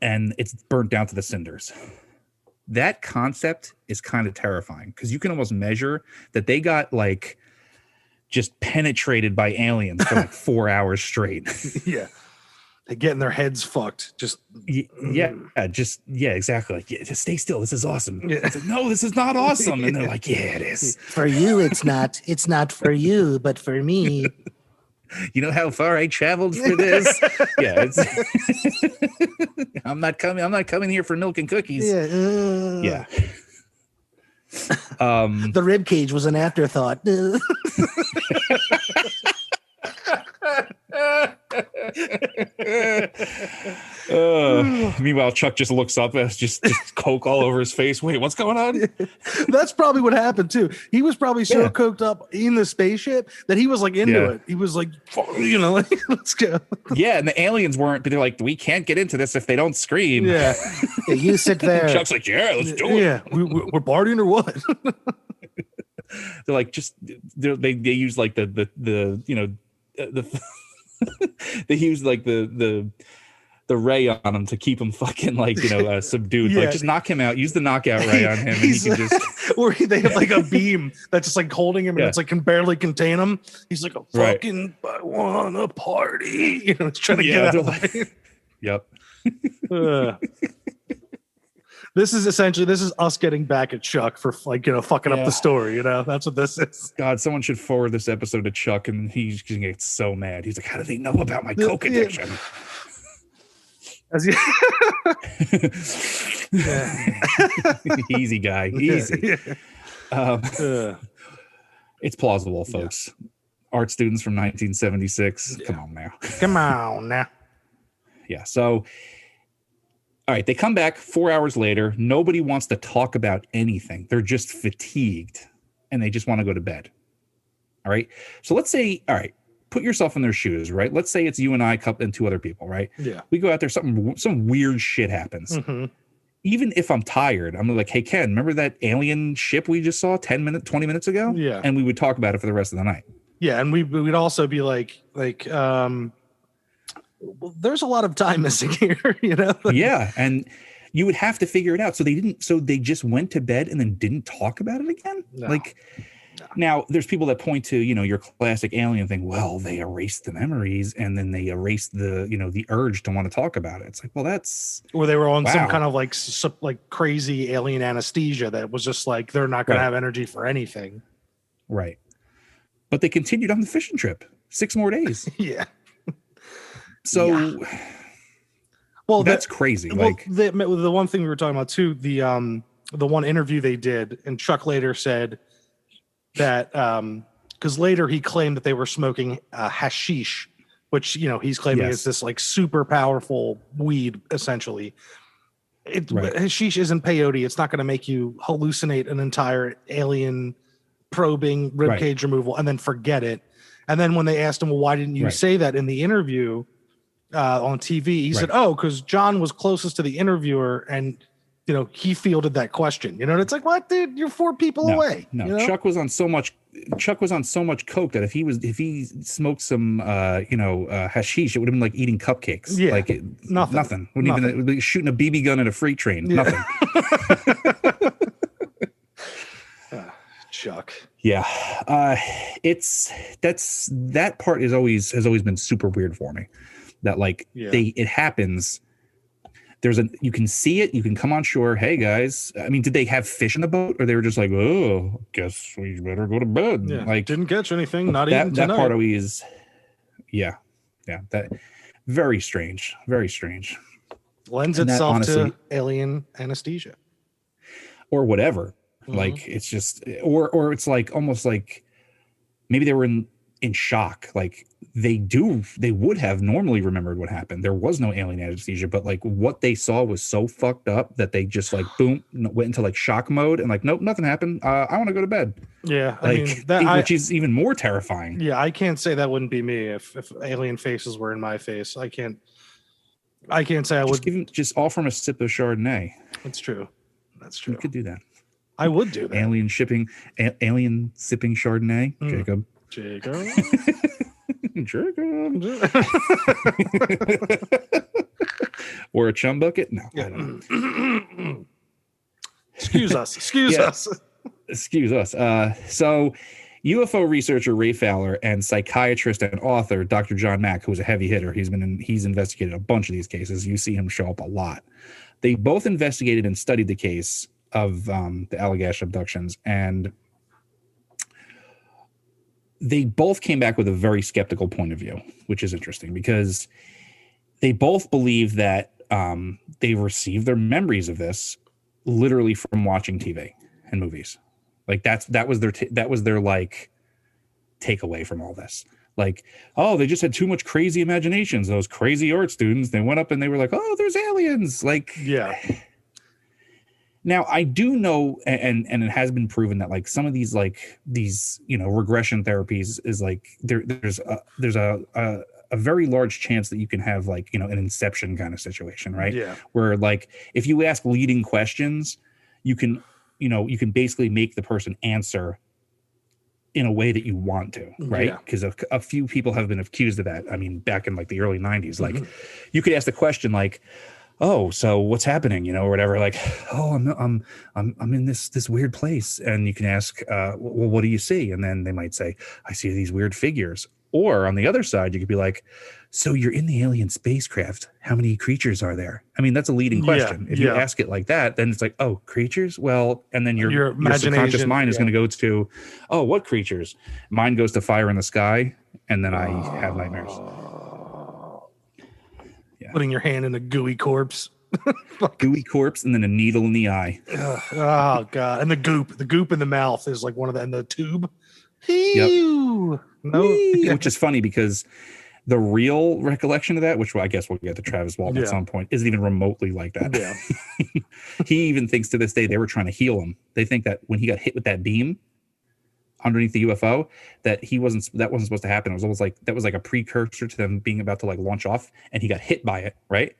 And it's burnt down to the cinders. That concept is kind of terrifying because you can almost measure that they got like just penetrated by aliens for like 4 hours straight. Yeah. They're getting their heads fucked. Exactly. Like, just stay still. This is awesome. Yeah. Like, no, this is not awesome. And they're like, yeah, it is. For you, it's not. It's not for you, but for me. You know how far I traveled for this? Yeah, it's I'm not coming here for milk and cookies. Yeah. The rib cage was an afterthought. Meanwhile, Chuck just looks up as just coke all over his face. Wait, what's going on? That's probably what happened too. He was probably so coked up in the spaceship that he was like into it. He was like, like, let's go. Yeah, and the aliens weren't. But they're like, we can't get into this if they don't scream. Yeah, you sit there. Chuck's like, yeah, let's do it. Yeah, we're partying or what? They're like, they use like the they use like the ray on him to keep him fucking like subdued. Yeah. Like just knock him out. Use the knockout ray on him, and he can just. Or they have like a beam that's just like holding him, and it's like can barely contain him. He's like, fucking, I want a party. It's trying to get out. Like, yep. This is us getting back at Chuck for fucking up the story. That's what this is. God, someone should forward this episode to Chuck, and he's gonna get so mad. He's like, how do they know about my coke addiction? Easy guy, easy. It's plausible, folks. Art students from 1976. Come on now. Yeah. So. All right, they come back 4 hours later. Nobody wants to talk about anything. They're just fatigued and they just want to go to bed. All right. So let's say, all right, put yourself in their shoes, right? Let's say it's you and I and two other people, right? Yeah. We go out there, some weird shit happens. Mm-hmm. Even if I'm tired, I'm like, hey, Ken, remember that alien ship we just saw 20 minutes ago? Yeah. And we would talk about it for the rest of the night. Yeah. And we'd also be like, well, there's a lot of time missing here, Yeah, and you would have to figure it out. So they just went to bed and then didn't talk about it again. No. Now there's people that point to your classic alien thing. Well, they erased the memories and then they erased the the urge to want to talk about it. It's like, well, that's or they were on some kind of like crazy alien anesthesia that was just like they're not going to have energy for anything. Right, but they continued on the fishing trip 6 more days. Yeah. So, well, that's crazy. Like the one thing we were talking about too, the one interview they did, and Chuck later said that because later he claimed that they were smoking hashish, which he's claiming is this like super powerful weed. Essentially, hashish isn't peyote. It's not going to make you hallucinate an entire alien probing ribcage removal and then forget it. And then when they asked him, well, why didn't you say that in the interview? On TV, he said, "Oh, because John was closest to the interviewer, and he fielded that question." And it's like, what, dude? You're 4 people away. No, Chuck was on so much Chuck was on so much coke that if he smoked some hashish, it would have been like eating cupcakes. Yeah, like nothing. Wouldn't even, it would be shooting a BB gun at a freight train. Yeah. Nothing. Chuck. Yeah, that part has always been super weird for me. That it happens. You can see it. You can come on shore. Hey guys, I mean, did they have fish in the boat, or they were just like, oh, guess we better go to bed? Yeah, like, didn't catch anything. Not even tonight. That part always, yeah, that very strange, very strange. Lends itself to alien anesthesia or whatever. Like it's just, or it's like almost like maybe they were in shock. Like they would have normally remembered what happened. There was no alien anesthesia, but like what they saw was so fucked up that they just like boom went into like shock mode and like, nope, nothing happened. I want to go to bed. Yeah, which is even more terrifying. Yeah, I can't say that wouldn't be me if alien faces were in my face. I can't say I would. Just offer him a sip of Chardonnay. That's true. You could do that. I would do that. Alien sipping Chardonnay. Jacob. Or a chum bucket? No. Yeah. I don't know. Excuse us. Excuse us. So UFO researcher Ray Fowler and psychiatrist and author Dr. John Mack, who's a heavy hitter, he's investigated a bunch of these cases. You see him show up a lot. They both investigated and studied the case of the Allagash abductions, and they both came back with a very skeptical point of view, which is interesting because they both believe that they received their memories of this literally from watching TV and movies. Like that was their like takeaway from all this. Like, oh, they just had too much crazy imaginations. Those crazy art students, they went up and they were like, oh, there's aliens. Like, yeah. Now I do know, and it has been proven that like some of these regression therapies is like there's a very large chance that you can have like an Inception kind of situation, right? Yeah. Where like if you ask leading questions, you can basically make the person answer in a way that you want to, right? Because a few people have been accused of that. I mean, back in like the early 90s, like you could ask the question like, oh, so what's happening, or whatever, like, oh, I'm in this weird place. And you can ask, well, what do you see? And then they might say, I see these weird figures. Or on the other side, you could be like, so you're in the alien spacecraft. How many creatures are there? I mean, that's a leading question. If you ask it like that, then it's like, oh, creatures? Well, and then your subconscious mind is going to go to, oh, what creatures? Mine goes to fire in the sky. And then I have nightmares. Putting your hand in a gooey corpse. Gooey corpse and then a needle in the eye. Oh God. And the goop in the mouth is like one of the, and the tube. Yep. No. Which is funny because the real recollection of that, which I guess we'll get to Travis Walton at some point, isn't even remotely like that. Yeah. He even thinks to this day they were trying to heal him. They think that when he got hit with that beam underneath the UFO, that wasn't supposed to happen. It was almost like that was like a precursor to them being about to like launch off, and he got hit by it, right?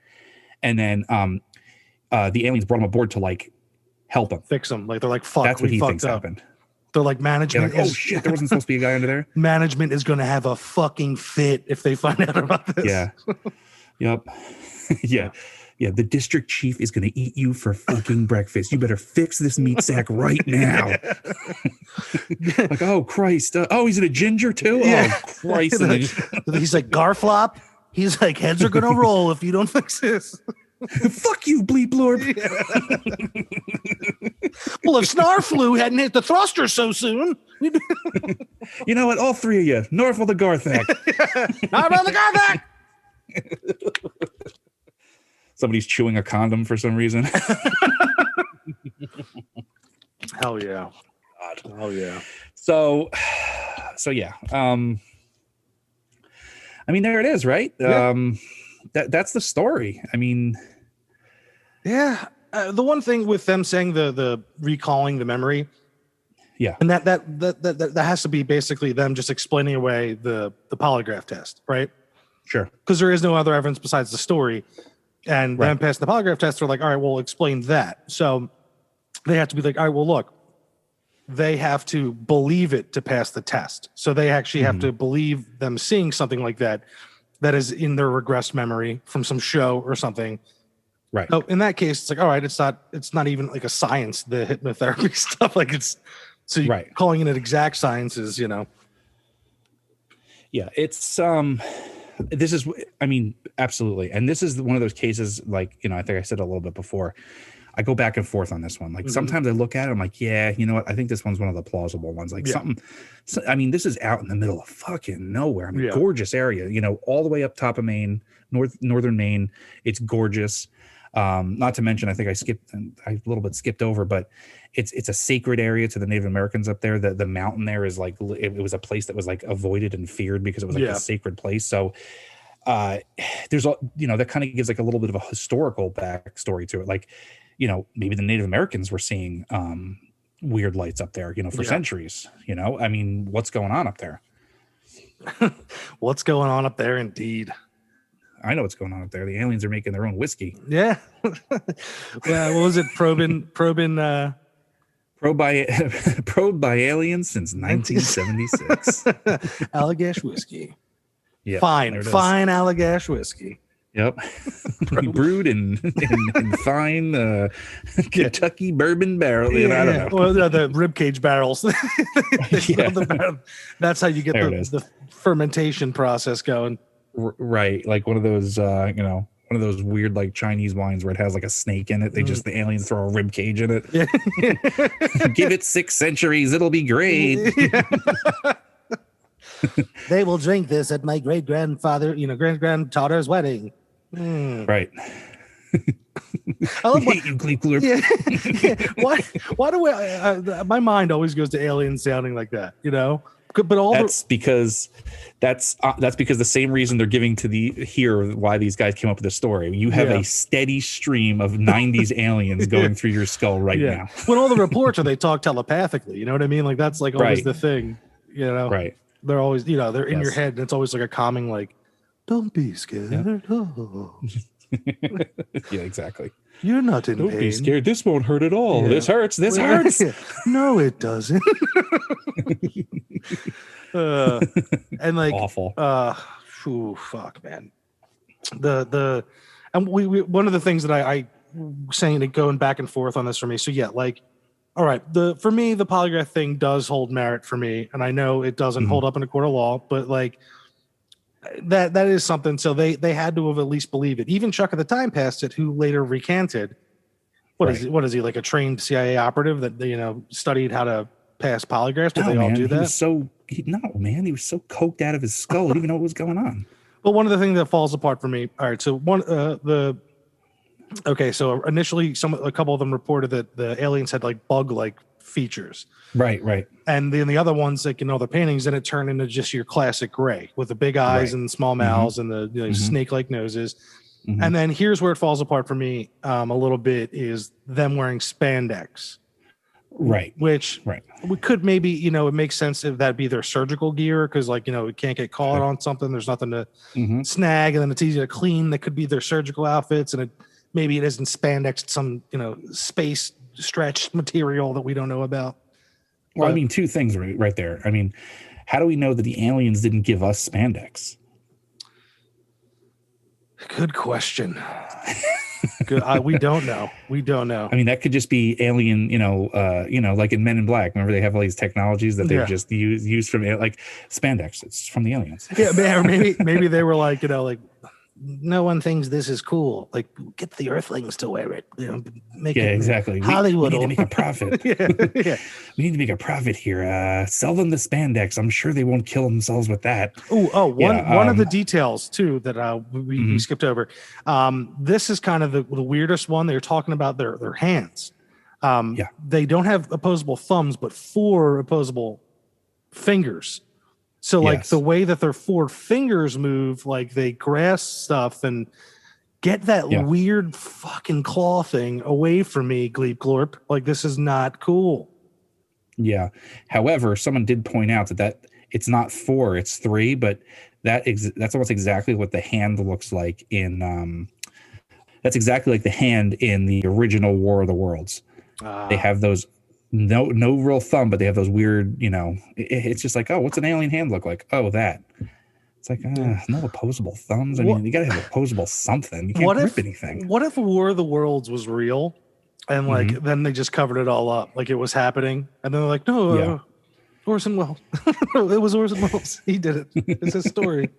And then the aliens brought him aboard to like help him, fix him. Like they're like, fuck, that's what he thinks happened. They're like, management. Like, oh shit, there wasn't supposed to be a guy under there. Management is going to have a fucking fit if they find out about this. Yeah. Yep. Yeah. Yeah, the district chief is going to eat you for fucking breakfast. You better fix this meat sack right now. Like, oh, Christ. Oh, he's in a ginger too? Yeah. Oh, Christ. He's like, Garflop. He's like, heads are going to roll if you don't fix this. Fuck you, Bleep Blorb. Well, if Snarflu hadn't hit the thruster so soon. You know what? All three of you. Norfolk the Garthak. Norfolk the Garthak. Somebody's chewing a condom for some reason. Hell yeah. God. Hell yeah. So yeah. I mean, there it is, right? Yeah. That's the story. I mean, yeah. The one thing with them saying the recalling the memory, yeah, and that has to be basically them just explaining away the polygraph test, right? Sure. Because there is no other evidence besides the story. And then past the polygraph test, they're like, all right, we'll explain that. So they have to be like, all right, well, look, they have to believe it to pass the test. So they actually have to believe them seeing something like that is in their regressed memory from some show or something. Right. So in that case, it's like, all right, it's not even like a science, the hypnotherapy stuff. Like it's, so calling it an exact science is, Yeah, it's this is, I mean, absolutely. And this is one of those cases, like, I think I said a little bit before, I go back and forth on this one. Like sometimes I look at it, I'm like, yeah, you know what? I think this one's one of the plausible ones. Like I mean, this is out in the middle of fucking nowhere. I mean, gorgeous area, all the way up top of Maine, northern Maine. It's gorgeous. Not to mention, I think I a little bit skipped over, but it's a sacred area to the Native Americans up there. The mountain there is like, it was a place that was like avoided and feared because it was like a sacred place. So there's that kind of gives like a little bit of a historical backstory to it. Like, maybe the Native Americans were seeing weird lights up there, for centuries. I mean, what's going on up there? What's going on up there, indeed. I know what's going on up there. The aliens are making their own whiskey. Yeah. Well, what was it? Probed by aliens since 1976. Allagash whiskey. Yeah. Fine Allagash whiskey. Yep. Brewed in fine Kentucky bourbon barrel. I don't know. Well, the ribcage barrels. That's how you get the fermentation process going. Right. Like one of those, one of those weird like Chinese wines where it has like a snake in it. The aliens throw a rib cage in it. Yeah. Give it 6 centuries. It'll be great. Yeah. They will drink this at my great-granddaughter's wedding. Right. I love why do we? My mind always goes to aliens sounding like that, But that's because the same reason they're giving to why these guys came up with the story. You have a steady stream of 90s aliens going through your skull now. When all the reports they talk telepathically, you know what I mean? Like that's like always the thing, Right. They're always, they're in your head, and it's always like a calming, like, don't be scared. Yeah, yeah, exactly. You're not in pain. Don't be scared. This won't hurt at all. Yeah. This hurts. This hurts. No, it doesn't. And like awful. Fuck, man. And we one of the things that I saying it going back and forth on this for me. So yeah, like, all right, for me, the polygraph thing does hold merit for me, and I know it doesn't hold up in a court of law, but like that is something. So they had to have at least believed it. Even Chuck at the time passed it, who later recanted. What is he, like a trained CIA operative that studied how to pass polygraphs? Did they all do that? He was so coked out of his skull, he didn't even know what was going on. But one of the things that falls apart for me. All right, so so initially a couple of them reported that the aliens had like bug-like features. Right. And then the other ones, like the paintings, then it turned into just your classic gray with the big eyes and small mouths and the snake-like noses. Mm-hmm. And then here's where it falls apart for me a little bit is them wearing spandex. Right. Which we could maybe, it makes sense if that'd be their surgical gear because it can't get caught on something. There's nothing to snag, and then it's easy to clean. That could be their surgical outfits, and maybe it isn't spandex, some space stretched material that we don't know about. Well, I mean, two things right there. I mean, how do we know that the aliens didn't give us spandex? Good question. We don't know. I mean, that could just be alien, like in Men in Black. Remember, they have all these technologies that they've just used from like spandex. It's from the aliens. Yeah, or maybe they were like, no one thinks this is cool. Like, get the Earthlings to wear it. Make it exactly. Hollywood. We need to make a profit. We need to make a profit here. Sell them the spandex. I'm sure they won't kill themselves with that. One of the details too that we skipped over. This is kind of the weirdest one. They're talking about their hands. They don't have opposable thumbs, but 4 opposable fingers. So like the way that their 4 fingers move, like they grasp stuff and get that weird fucking claw thing away from me, Gleep Glorp. Like this is not cool. Yeah. However, someone did point out that it's not 4, it's 3, but that's almost exactly what the hand looks like in that's exactly like the hand in the original War of the Worlds. They have those no real thumb, but they have those weird, it's just like, oh, what's an alien hand look like? Oh, that. It's like, no opposable thumbs. I mean, you gotta have opposable something. You can't grip anything. What if War of the Worlds was real, and like then they just covered it all up, like it was happening, and then they're like, no, Orson Welles. It was Orson Welles. He did it. It's his story.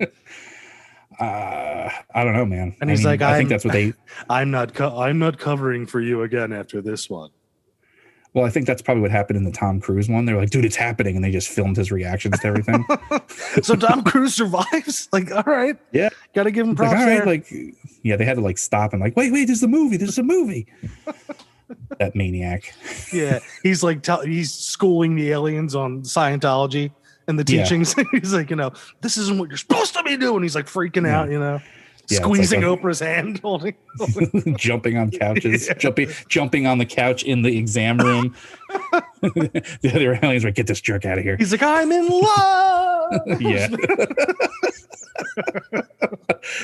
I don't know, man. And he's like, I think that's what they. I'm not covering for you again after this one. Well, I think that's probably what happened in the Tom Cruise one. They're like, dude, it's happening. And they just filmed his reactions to everything. So Tom Cruise survives? Like, all right. Yeah. Got to give him props like, there. Like, yeah, they had to like stop and like, wait, this is a movie. This is a movie. That maniac. Yeah. He's like, he's schooling the aliens on Scientology and the teachings. Yeah. He's like, this isn't what you're supposed to be doing. He's like freaking out, squeezing like Oprah's hand, holding jumping on couches, jumping on the couch in the exam room. The other aliens are like, get this jerk out of here. He's like, I'm in love. Yeah.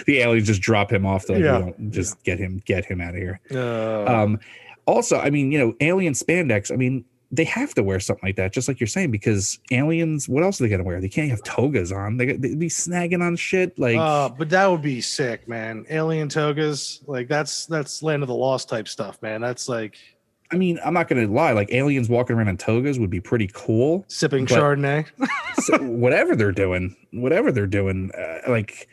The aliens just drop him off. Just get him out of here. Also, I mean, alien spandex. I mean, they have to wear something like that, just like you're saying, because aliens, what else are they going to wear? They can't have togas on. They'd be snagging on shit. Like, but that would be sick, man. Alien togas, like that's Land of the Lost type stuff, man. That's like, I mean, I'm not going to lie. Like aliens walking around in togas would be pretty cool. Sipping Chardonnay. whatever they're doing, like.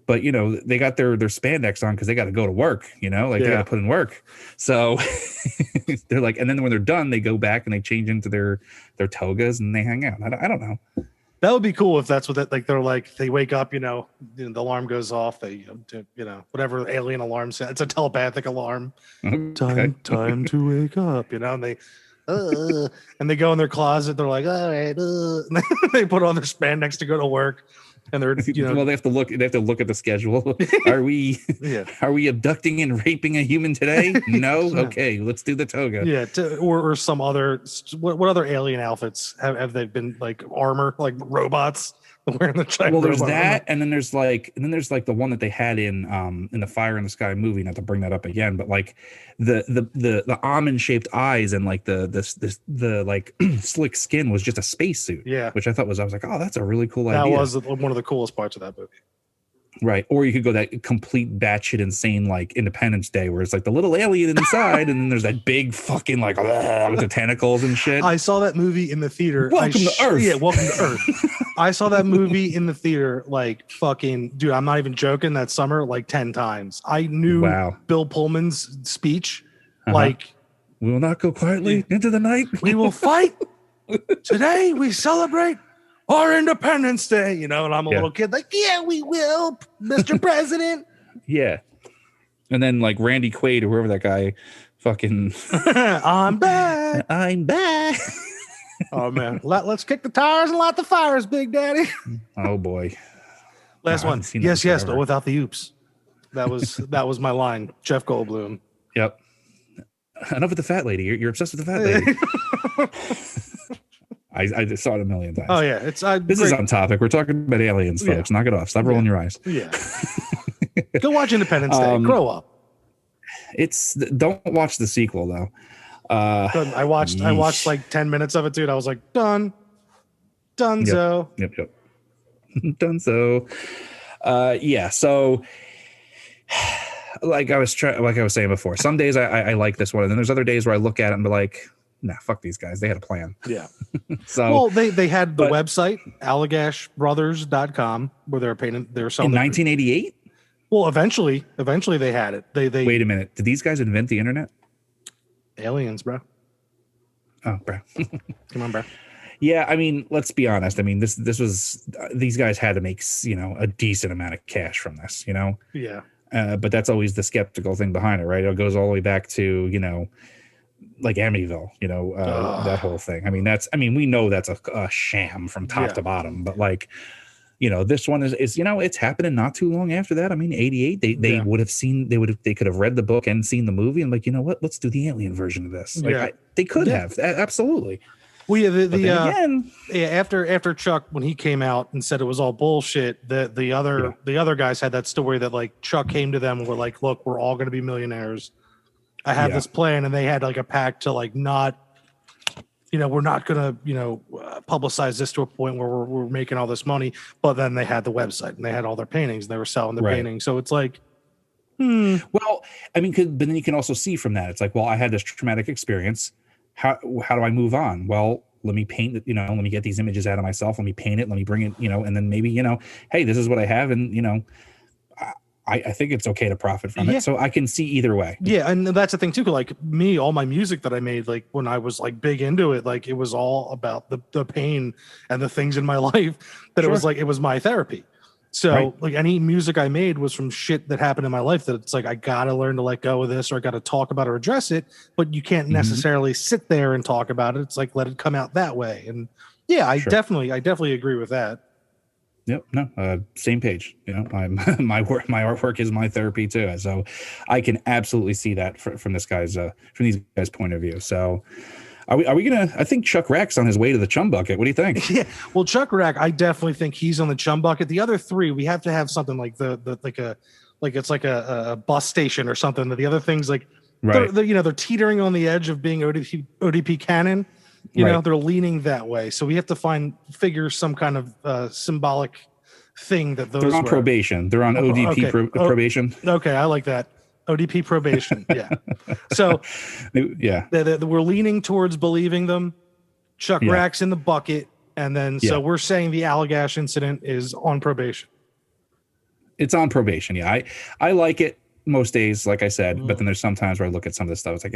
But they got their spandex on because they got to go to work. They got to put in work. So they're like, and then when they're done, they go back and they change into their togas and they hang out. I don't know. That would be cool if that's what they're like. They wake up, the alarm goes off. They, whatever alien alarm sound. It's a telepathic alarm. Okay. Time to wake up. And they. And they go in their closet. They're like, all right. And they put on their spandex to go to work. And they're, well, they have to look at the schedule. Are we abducting and raping a human today? No. Okay, let's do the toga. Yeah. Or some other, what other alien outfits have they been like armor, like robots wearing the giant? Well, there's that. Armor. And then there's like the one that they had in the Fire in the Sky movie, not to bring that up again, but like the almond shaped eyes and like the like slick skin was just a spacesuit. Yeah. Which I was like, oh, that's a really cool idea. That was one of the coolest parts of that movie. Right. Or you could go that complete batshit insane like Independence Day where it's like the little alien inside and then there's that big fucking like with the tentacles and shit. I saw that movie in the theater. Welcome to Earth. Yeah, welcome to Earth. I saw that movie in the theater like fucking, dude, I'm not even joking, that summer like 10 times. I knew Bill Pullman's speech. Like, we will not go quietly into the night. We will fight. Today we celebrate our Independence Day, and I'm a little kid like, yeah, we will, Mr. President. Yeah. And then like Randy Quaid or whoever that guy fucking I'm back. Oh man. Let's kick the tires and light the fires, Big Daddy. Oh boy. Last one. Yes, but without the oops. That was my line. Jeff Goldblum. Yep. Enough with the fat lady. You're obsessed with the fat lady. I just saw it a million times. Oh yeah, this is on topic. We're talking about aliens, folks. Knock it off. Stop rolling your eyes. Yeah. Go watch Independence Day. Grow up. Don't watch the sequel though. I watched like 10 minutes of it, dude. I was like, done. Dunzo. Yep. Dunzo. Yeah. So, like I was saying before, some days I like this one, and then there's other days where I look at it and be like, nah, fuck these guys. They had a plan. Yeah. So well, they had the website allagashbrothers.com where they're selling in 1988. Well, eventually they had it. They wait a minute. Did these guys invent the internet? Aliens, bro. Oh, bro. Come on, bro. Yeah, I mean, let's be honest. I mean, this was these guys had to make a decent amount of cash from this, Yeah. But that's always the skeptical thing behind it, right? It goes all the way back to like Amityville, that whole thing. I mean, we know that's a sham from top to bottom, but like, this one is it's happening not too long after that. I mean, 88, they would have they could have read the book and seen the movie and like, you know what, let's do the alien version of this. Like they could have, absolutely. Well, yeah, after Chuck, when he came out and said it was all bullshit, the other guys had that story that like Chuck came to them and were like, look, we're all going to be millionaires. I have this plan, and they had like a pact to like not, we're not going to, publicize this to a point where we're making all this money. But then they had the website and they had all their paintings and they were selling the paintings. So it's like, Well, I mean, but then you can also see from that, it's like, well, I had this traumatic experience. How do I move on? Well, let me paint it, let me get these images out of myself. Let me paint it. Let me bring it, and then maybe, hey, this is what I have. And, I think it's okay to profit from it. So I can see either way. Yeah. And that's the thing too. Like me, all my music that I made, like when I was like big into it, like it was all about the pain and the things in my life that it was like, it was my therapy. So like any music I made was from shit that happened in my life that it's like, I got to learn to let go of this, or I got to talk about or address it, but you can't necessarily sit there and talk about it. It's like, let it come out that way. And yeah, I definitely agree with that. Yep. No, same page. My artwork is my therapy too. So I can absolutely see that from these guys' point of view. So are we gonna? I think Chuck Rack's on his way to the chum bucket. What do you think? Yeah. Well, Chuck Rack, I definitely think he's on the chum bucket. The other three, we have to have something like it's like a bus station or something. The other things like they're teetering on the edge of being ODP canon. They're leaning that way. So we have to figure some kind of symbolic thing that those they're on probation. They're on ODP probation. Okay, I like that. ODP probation. Yeah. So we're leaning towards believing them. Chuck Rack's in the bucket, and then so we're saying the Allagash incident is on probation. It's on probation. Yeah, I like it most days, like I said, but then there's some times where I look at some of this stuff. It's like,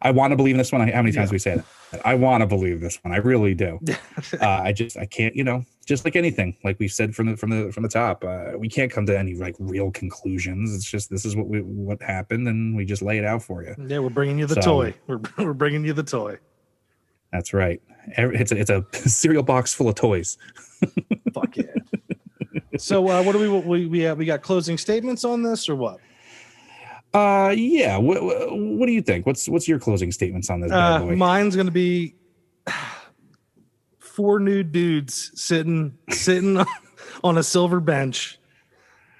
I want to believe this one. How many times we say that? I want to believe this one. I really do. I can't. Just like anything, like we said from the top, we can't come to any like real conclusions. It's just this is what happened, and we just lay it out for you. Yeah, we're bringing you the toy. We're bringing you the toy. That's right. It's a cereal box full of toys. Fuck yeah. So what do we got closing statements on this or what? Yeah. What do you think? What's your closing statements on this bad boy? Mine's going to be 4 nude dudes sitting on a silver bench.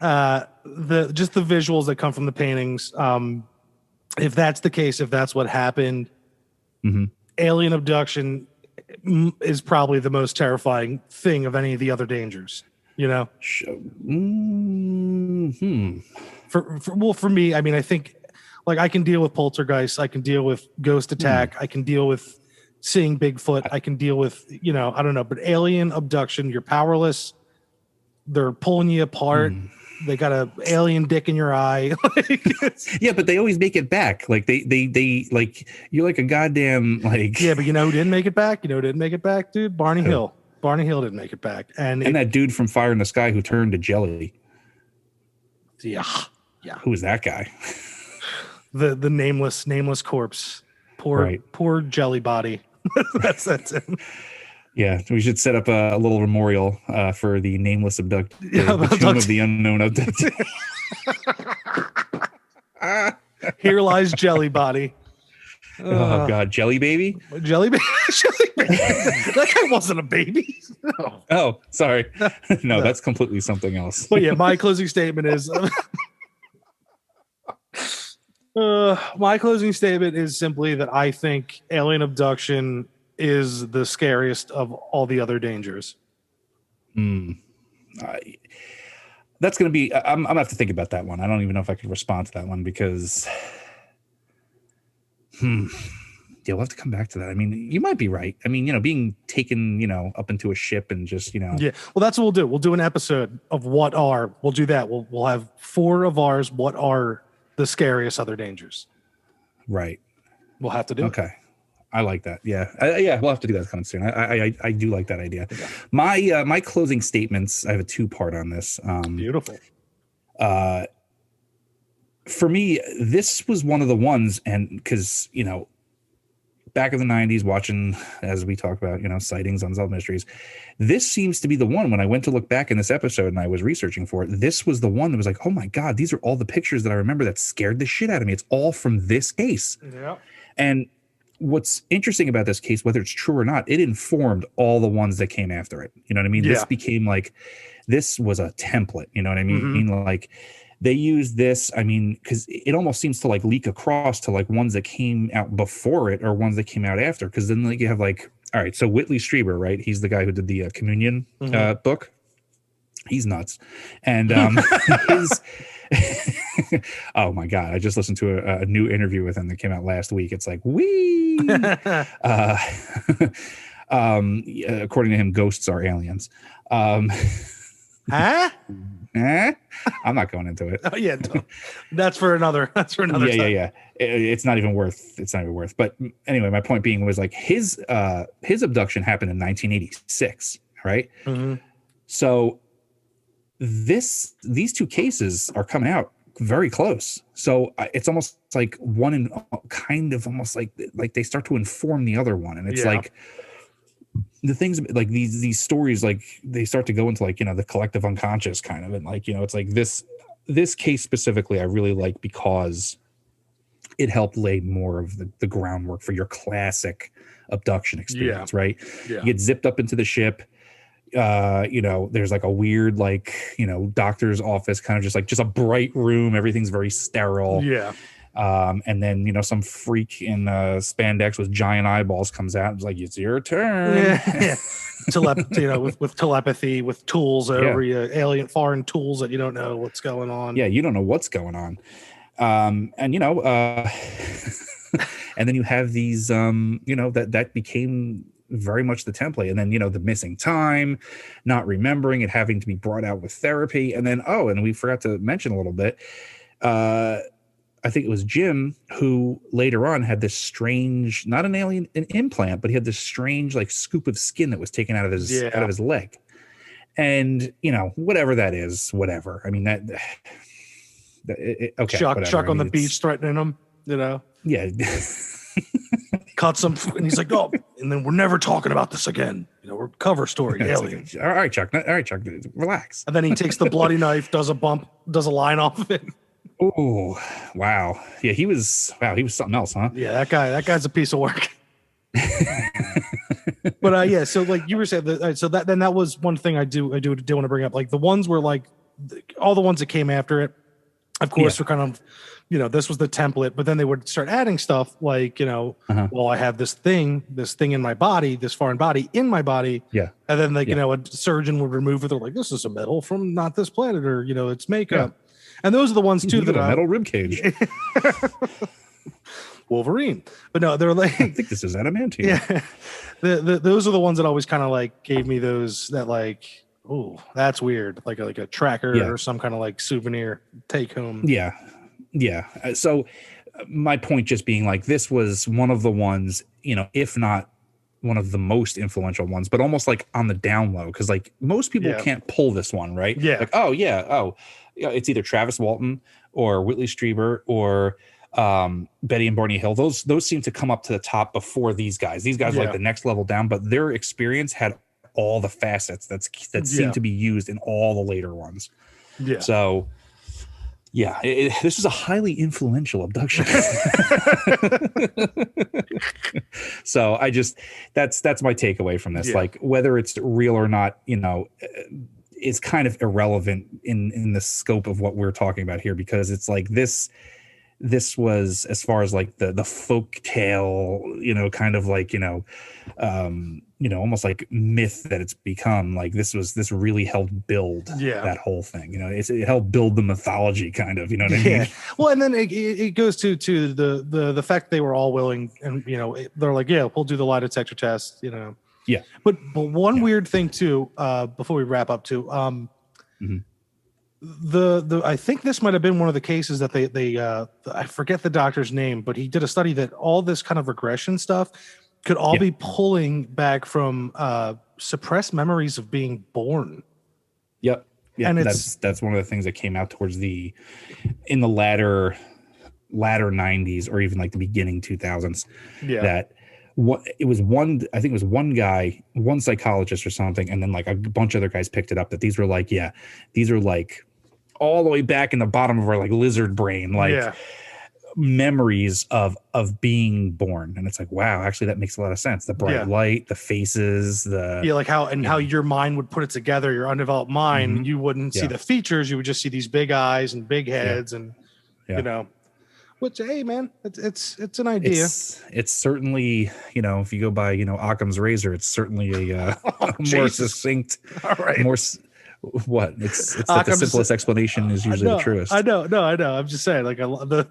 Just the visuals that come from the paintings. If that's the case, if that's what happened, alien abduction is probably the most terrifying thing of any of the other dangers. For me, I mean, I think like I can deal with poltergeist, I can deal with ghost attack, I can deal with seeing Bigfoot, I can deal with, I don't know, but alien abduction, you're powerless. They're pulling you apart. They got a alien dick in your eye. Yeah, but they always make it back. Like they like you're like a goddamn like. Yeah, but who didn't make it back? Who didn't make it back, dude? Barney Hill. Barney Hill didn't make it back. And that dude from Fire in the Sky who turned to jelly. Yeah. Who was that guy? The nameless corpse. Poor jelly body. that's him. Yeah, we should set up a little memorial for the nameless the tomb of the unknown abductee. Here lies jelly body. Oh God, jelly baby. Jelly baby. That guy wasn't a baby. No. Oh, sorry. No, that's completely something else. But yeah, my closing statement is simply that I think alien abduction is the scariest of all the other dangers. That's going to be. I'm gonna have to think about that one. I don't even know if I could respond to that one because. You'll have to come back to that. I mean, you might be right. I mean, being taken, up into a ship and just, Yeah. Well, that's what we'll do. We'll do an episode of we'll do that. We'll have 4 of ours. What are the scariest other dangers? Right. We'll have to do. Okay. I like that. Yeah. We'll have to do that coming soon. I do like that idea. Okay. My closing statements, I have a 2-part on this. Beautiful. For me, this was one of the ones, and because, back in the 90s, watching, as we talk about, sightings, unsolved mysteries, this seems to be the one when I went to look back in this episode and I was researching for it, this was the one that was like, oh my God, these are all the pictures that I remember that scared the shit out of me. It's all from this case. Yeah. And what's interesting about this case, whether it's true or not, it informed all the ones that came after it. You know what I mean? Yeah. This became like, this was a template. You know what I mean? Like, they use this, I mean, because it almost seems to like leak across to like ones that came out before it or ones that came out after. Because then like you have like, all right, so Whitley Strieber, right? He's the guy who did the Communion book. He's nuts. And his oh my God, I just listened to a new interview with him that came out last week. It's like, wee. According to him, ghosts are aliens. Huh? I'm not going into it. Oh yeah, that's for another. That's for another. Yeah. It's not even worth. But anyway, my point being was like his abduction happened in 1986, right? Mm-hmm. So these two cases are coming out very close. So it's almost like one in kind of almost like they start to inform the other one, and it's like. The things like these stories, like they start to go into like, the collective unconscious kind of, and like, it's like this case specifically, I really like because it helped lay more of the groundwork for your classic abduction experience, right? Yeah. You get zipped up into the ship. There's like a weird, like, doctor's office, kind of just a bright room. Everything's very sterile. Yeah. And then, some freak in spandex with giant eyeballs comes out and is like, it's your turn. Yeah. With telepathy, with tools over you, alien foreign tools that you don't know what's going on. Yeah, you don't know what's going on. And then you have these, that became very much the template. And then, the missing time, not remembering it, having to be brought out with therapy. And then, and we forgot to mention a little bit, I think it was Jim who later on had this strange, not an alien, an implant, but he had this strange like scoop of skin that was taken out of his leg. And, whatever that is, whatever. I mean, okay. Chuck on the beach threatening him, Yeah. Caught some, and he's like, oh, and then we're never talking about this again. We're cover story, alien. Like, all right, Chuck, relax. And then he takes the bloody knife, does a line off of it. Oh, wow. Yeah, he was something else, huh? Yeah, that guy's a piece of work. But so like you were saying that was one thing I do want to bring up. Like the ones where like all the ones that came after it, of course, were kind of, this was the template, but then they would start adding stuff like, well, I have this thing in my body, this foreign body in my body. Yeah. And then like, a surgeon would remove it. They're like, this is a metal from not this planet, or, it's makeup. Yeah. And those are the ones too that metal rib cage. Wolverine. But no, they're like, I think this is adamantium. Yeah. Those are the ones that always kind of like gave me those that like, oh, that's weird. Like a tracker or some kind of like souvenir take home. Yeah. Yeah. So my point just being like, this was one of the ones, if not one of the most influential ones, but almost like on the down low. Cause like most people can't pull this one, right? Yeah. Like, it's either Travis Walton or Whitley Strieber or Betty and Barney Hill. Those seem to come up to the top before these guys. These guys are like the next level down, but their experience had all the facets that seem to be used in all the later ones. Yeah. So this is a highly influential abduction. So that's my takeaway from this. Like whether it's real or not, is kind of irrelevant in the scope of what we're talking about here, because it's like this was, as far as like the folk tale, kind of like, almost like myth that it's become, like this really helped build that whole thing. It helped build the mythology kind of, what I mean? Well, and then it goes to the fact they were all willing, and, they're like, we'll do the lie detector test, Yeah. But one weird thing too, before we wrap up too, I think this might have been one of the cases that they I forget the doctor's name, but he did a study that all this kind of regression stuff could all be pulling back from suppressed memories of being born. Yep. Yeah. And that's one of the things that came out towards in the latter 90s, or even like the beginning 2000s. Yeah. That it was one guy, one psychologist or something, and then like a bunch of other guys picked it up, that these were like, these are like all the way back in the bottom of our like lizard brain, like memories of being born, and it's like, wow, actually that makes a lot of sense. The bright light, the faces, like how your mind would put it together, your undeveloped mind, you wouldn't see the features, you would just see these big eyes and big heads and you know, which, hey man, it's an idea. It's certainly, you know, if you go by, you know, Occam's razor, it's certainly a more succinct, all right, more what it's that the simplest explanation is usually the truest. I know. I'm just saying, like, I love the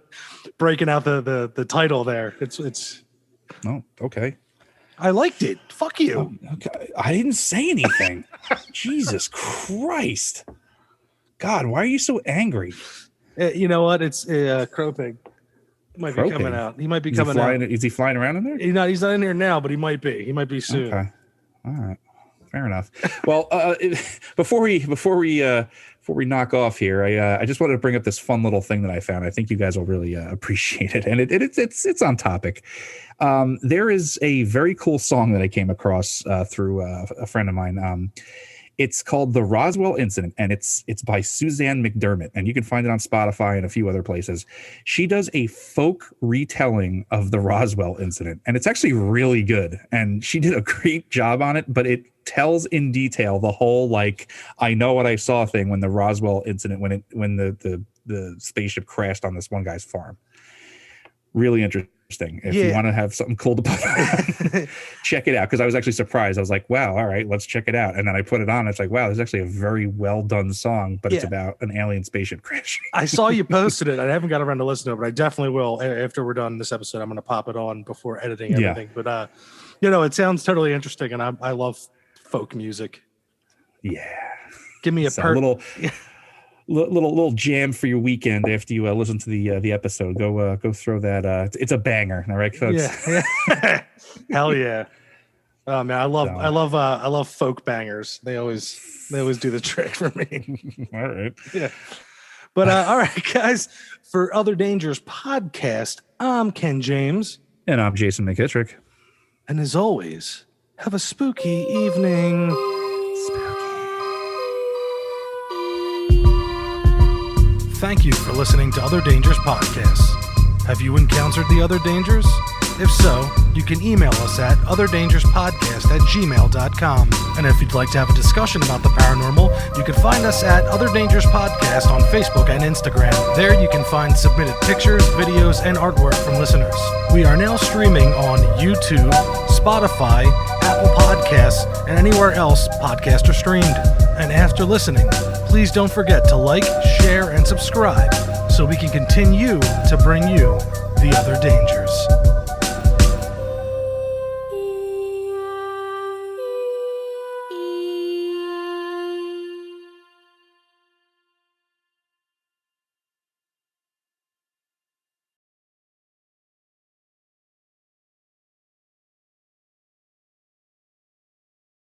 breaking out the title there. It's oh, okay. I liked it. Fuck you. Okay. I didn't say anything. Jesus Christ. God, why are you so angry? You know what? It's Crow Pig. Might be coming out. He might be coming out. Is he flying around in there? He's not in here now, but he might be. He might be soon. Okay. All right. Fair enough. Well, before we knock off here, I just wanted to bring up this fun little thing that I found. I think you guys will really appreciate it, and it's on topic. There is a very cool song that I came across through a friend of mine. It's called The Roswell Incident, and it's by Suzanne McDermott, and you can find it on Spotify and a few other places. She does a folk retelling of the Roswell Incident, and it's actually really good, and she did a great job on it, but it tells in detail the whole, like, I know what I saw thing when the Roswell Incident, when the spaceship crashed on this one guy's farm. Really interesting. If you want to have something cool to put on, check it out, because I was actually surprised. I was like, wow, all right, let's check it out. And then I put it on. It's like, wow, this is actually a very well done song, but it's about an alien spaceship crashing. I saw you posted it. I haven't got around to listen to it, but I definitely will. After we're done this episode, I'm going to pop it on before editing everything. But you know, it sounds totally interesting, and I love folk music. Yeah, give me a little jam for your weekend after you listen to the episode. Go throw that. It's a banger, all right, folks. Yeah. Hell yeah. Oh man, I love folk bangers. They always do the trick for me. All right. Yeah. But all right, guys. For Other Dangers podcast, I'm Ken James, and I'm Jason McKittrick. And as always, have a spooky evening. Thank you for listening to Other Dangers podcasts. Have you encountered the other dangers? If so, you can email us at otherdangerspodcast@gmail.com. And if you'd like to have a discussion about the paranormal, you can find us at Other Dangers Podcast on Facebook and Instagram. There you can find submitted pictures, videos, and artwork from listeners. We are now streaming on YouTube, Spotify, Apple Podcasts, and anywhere else podcasts are streamed. And after listening, please don't forget to like, share, and subscribe so we can continue to bring you the other dangers.